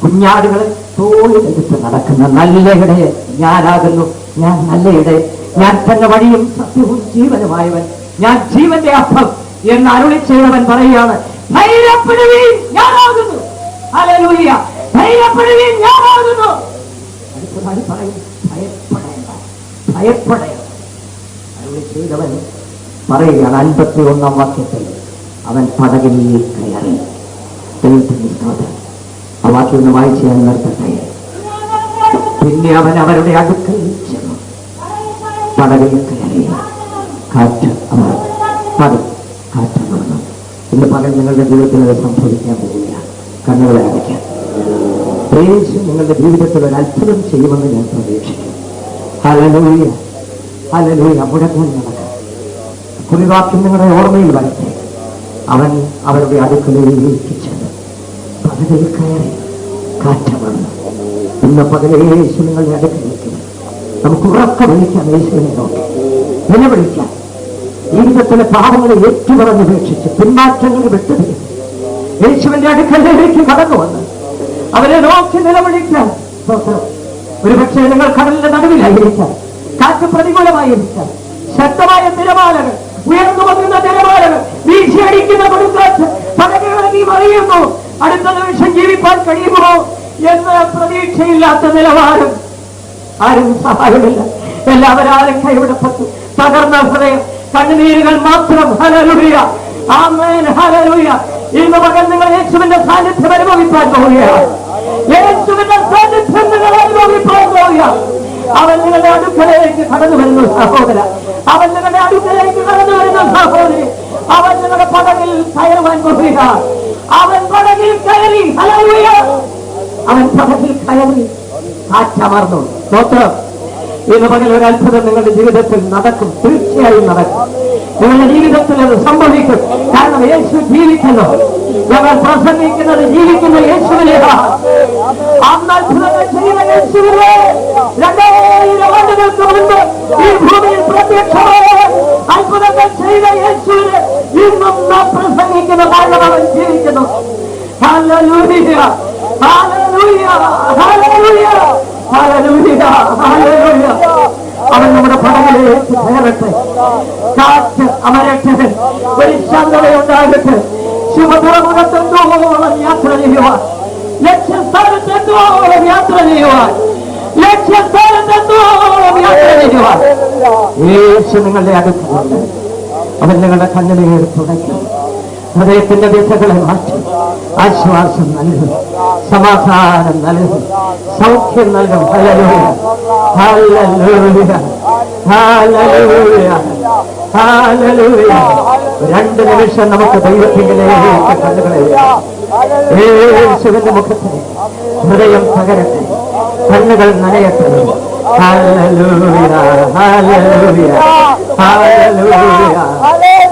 കുഞ്ഞാടുകളെ തോളിലെടുത്ത് നടക്കുന്ന നല്ല ഇടയൻ ഞാനാകുന്നു. ഞാൻ നല്ല ഇടയൻ, ഞാൻ തന്നെ വഴിയും സത്യവും ജീവനുമായവൻ, ഞാൻ ജീവന്റെ അപ്പം എന്ന് അരുളി ചെയ്തവൻ പറയുകയാണ്, ധൈര്യപ്പെടുവീൻ, ഞാനാകുന്നു. ഹല്ലേലൂയ. ധൈര്യപ്പെടുവീൻ, ഞാനാകുന്നു. അടുത്തതായി പറയും, ഭയപ്പെടേണ്ട, ഭയപ്പെടേണ്ട. അരുളി ചെയ്തവൻ പറയുകയാണ് 51-ാം വാക്യത്തിൽ, അവൻ പടകിൽ കയറി. ആ വാക്യം ഒന്ന് വായിച്ച് ഞാൻ നിർത്തട്ടെ. പിന്നെ അവൻ അവരുടെ അടുക്കൽ ചെന്നു, പടകിൽ കയറി. കാറ്റ് കാറ്റമർന്നു. ഇന്ന് പകൽ നിങ്ങളുടെ ജീവിതത്തിൽ അത് സംഭവിക്കാൻ പോകില്ല. കണ്ണുകളെ അടയ്ക്കാൻ യേശു നിങ്ങളുടെ ജീവിതത്തിൽ ഒരു അത്ഭുതം ചെയ്യുമെന്ന് ഞാൻ പ്രതീക്ഷിക്കും. Hallelujah, hallelujah. മുടക്കാൻ നടക്കാം. കുറിവാക്യം നിങ്ങളുടെ ഓർമ്മയിൽ വരട്ടെ. അവൻ അവരുടെ അടുക്കലേക്ക് ചെന്നു, പകലിൽ കയറി. കാറ്റമർന്നു. ഇന്ന് പകലെ യേശു നിങ്ങളുടെ അടുക്കലേക്ക് നമുക്ക് ഉറക്ക വിളിക്കാം. യേശുവിനെ നോക്കി നിലവിളിക്കാം. ജീവിതത്തിലെ പാപങ്ങളെ ഏറ്റുപറഞ്ഞുപേക്ഷിച്ച് പിന്മാറ്റങ്ങളെ വിട്ടുപിടിച്ച് യേശുവിന്റെ അടുക്കലേക്ക് കടന്നു വന്ന് അവരെ നോക്കി നിലവിളിക്കാൻ. ഒരുപക്ഷെ നിങ്ങൾ കടലിന്റെ നടുവിലായിരിക്കാം, കാറ്റ് പ്രതികൂലമായിരിക്കാം, ശക്തമായ തിരമാലകൾ, ഉയർന്നു വന്നുന്ന തിരമാലകൾ, വീശിയടിക്കുന്ന കൊടുങ്കാറ്റ്, പടകുകളെ നീ മറിയുന്നു. അടുത്ത നിമിഷം ജീവിപ്പാൻ കഴിയുമോ എന്ന പ്രതീക്ഷയില്ലാത്ത നിലവാരം. ആരും സഹായമില്ല, എല്ലാവരും കൈവിടപ്പെട്ടു. തകർന്ന ഹൃദയം, കണ്ണുനീരുകൾ മാത്രം. ഹല്ലേലൂയ, ആമേൻ, ഹല്ലേലൂയ. ഇന്ന് പകൽ നിങ്ങൾ യേശുവിന്റെ സാന്നിധ്യം അനുഭവിക്കാൻ പോവുകയാണ്. യേശുവിന്റെ സാന്നിധ്യം നിങ്ങൾ അനുഭവിക്കാൻ പോവുക. അവൻ നിങ്ങളുടെ അടുക്കലേക്ക് കടന്നു വരുന്നു സഹോദര. അവൻ നിങ്ങളുടെ അടുക്കലേക്ക് കടന്നു വരുന്നു സഹോദരി. അവൻ നിങ്ങളുടെ പടകിൽ കയറുവാൻ പോവുക. അവൻ പടകിൽ കയറി. ഹല്ലേലൂയ. അവൻ പടകിൽ കയറി കാറ്റമർന്നു. സ്തോത്രം. ഇന്ന് പകൽ ഒരു അത്ഭുതം നിങ്ങളുടെ ജീവിതത്തിൽ നടക്കും. തീർച്ചയായും നടക്കും. നിങ്ങളുടെ ജീവിതത്തിൽ അത് സംഭവിക്കും. കാരണം യേശു ജീവിക്കുന്നു. ഞങ്ങൾ പ്രസംഗിക്കുന്നത് ജീവിക്കുന്ന യേശുവിനെയാണ്. അന്ന് അത്ഭുതങ്ങൾ ചെയ്യുന്ന യേശുവിനെ 2000 ആണ്ടുകൾക്ക് മുൻപ് ഈ ഭൂമിയിൽ പ്രത്യക്ഷമായ അത്ഭുതങ്ങൾ ചെയ്ത യേശുവിനെ ഇന്നും നാം പ്രസംഗിക്കുന്ന. കാരണം അവൻ ജീവിക്കുന്നു. Hallelujah, hallelujah, hallelujah, hallelujah, hallelujah. അവൻ നമ്മുടെ പടകിലേക്ക് കയറട്ടെ. കാറ്റ് അമരട്ടെ. ഒരു ശാന്തതയുണ്ടാകട്ടെ. ശുഭതുറമുഖത്തെന്തോളം യാത്ര ചെയ്യുവാൻ, ലക്ഷ്യസ്ഥാനത്തെന്തോളം യാത്ര ചെയ്യുവാൻ, ലക്ഷ്യസ്ഥാനത്തെന്തോളം യാത്ര ചെയ്യുവാൻ യേശു നിങ്ങളുടെ അടുത്തുണ്ട്. അവൻ നിങ്ങളുടെ കണ്ണുനീർ തുടയ്ക്കും. ഹൃദയത്തിന്റെ വ്യഥകളെ മാറ്റി ആശ്വാസം നൽകും, സമാധാനം നൽകും, സൗഖ്യം നൽകും. Hallelujah, hallelujah, hallelujah, hallelujah. 2 നിമിഷം നമുക്ക് ദൈവത്തിലേക്ക് കണ്ണുകളെ യേശുവിന്റെ മുഖത്തിന് ഹൃദയം പകരട്ടെ, കണ്ണുകൾ നനയട്ടെ. Hallelujah, hallelujah, hallelujah,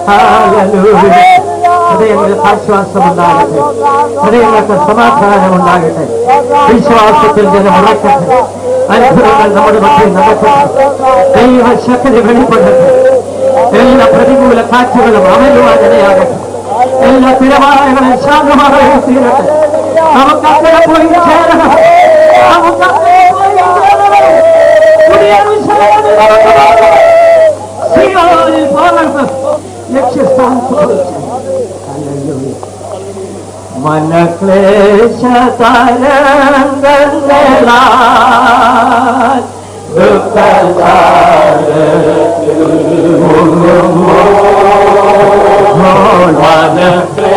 hallelujah. ഹൃദയങ്ങൾക്ക് ആശ്വാസമുണ്ടാകട്ടെ, ഹൃദയങ്ങൾക്ക് സമാധാനമുണ്ടാകട്ടെ. വിശ്വാസത്തിൽ ജനം ഉറക്കട്ടെ. അത്ഭുതങ്ങൾ നമ്മുടെ മധ്യയിൽ നടക്കട്ടെ. ദൈവശക്തി വെളിപ്പെടട്ടെ. എല്ലാ പ്രതികൂല കാറ്റുകളും അമരുവാനിടയാകട്ടെ. എല്ലാ തിരമാലകളും ശാന്തമായി തീരട്ടെ. നമുക്ക് അങ്ങനെ പോയി ചേരണം. നമുക്ക് അങ്ങനെ പോയി ചേരണം. ലക്ഷ്യസ്ഥാനത്ത് മനക്ലേശതരംഗങ്ങളാൽ ദുഃഖസാരത്തിൽ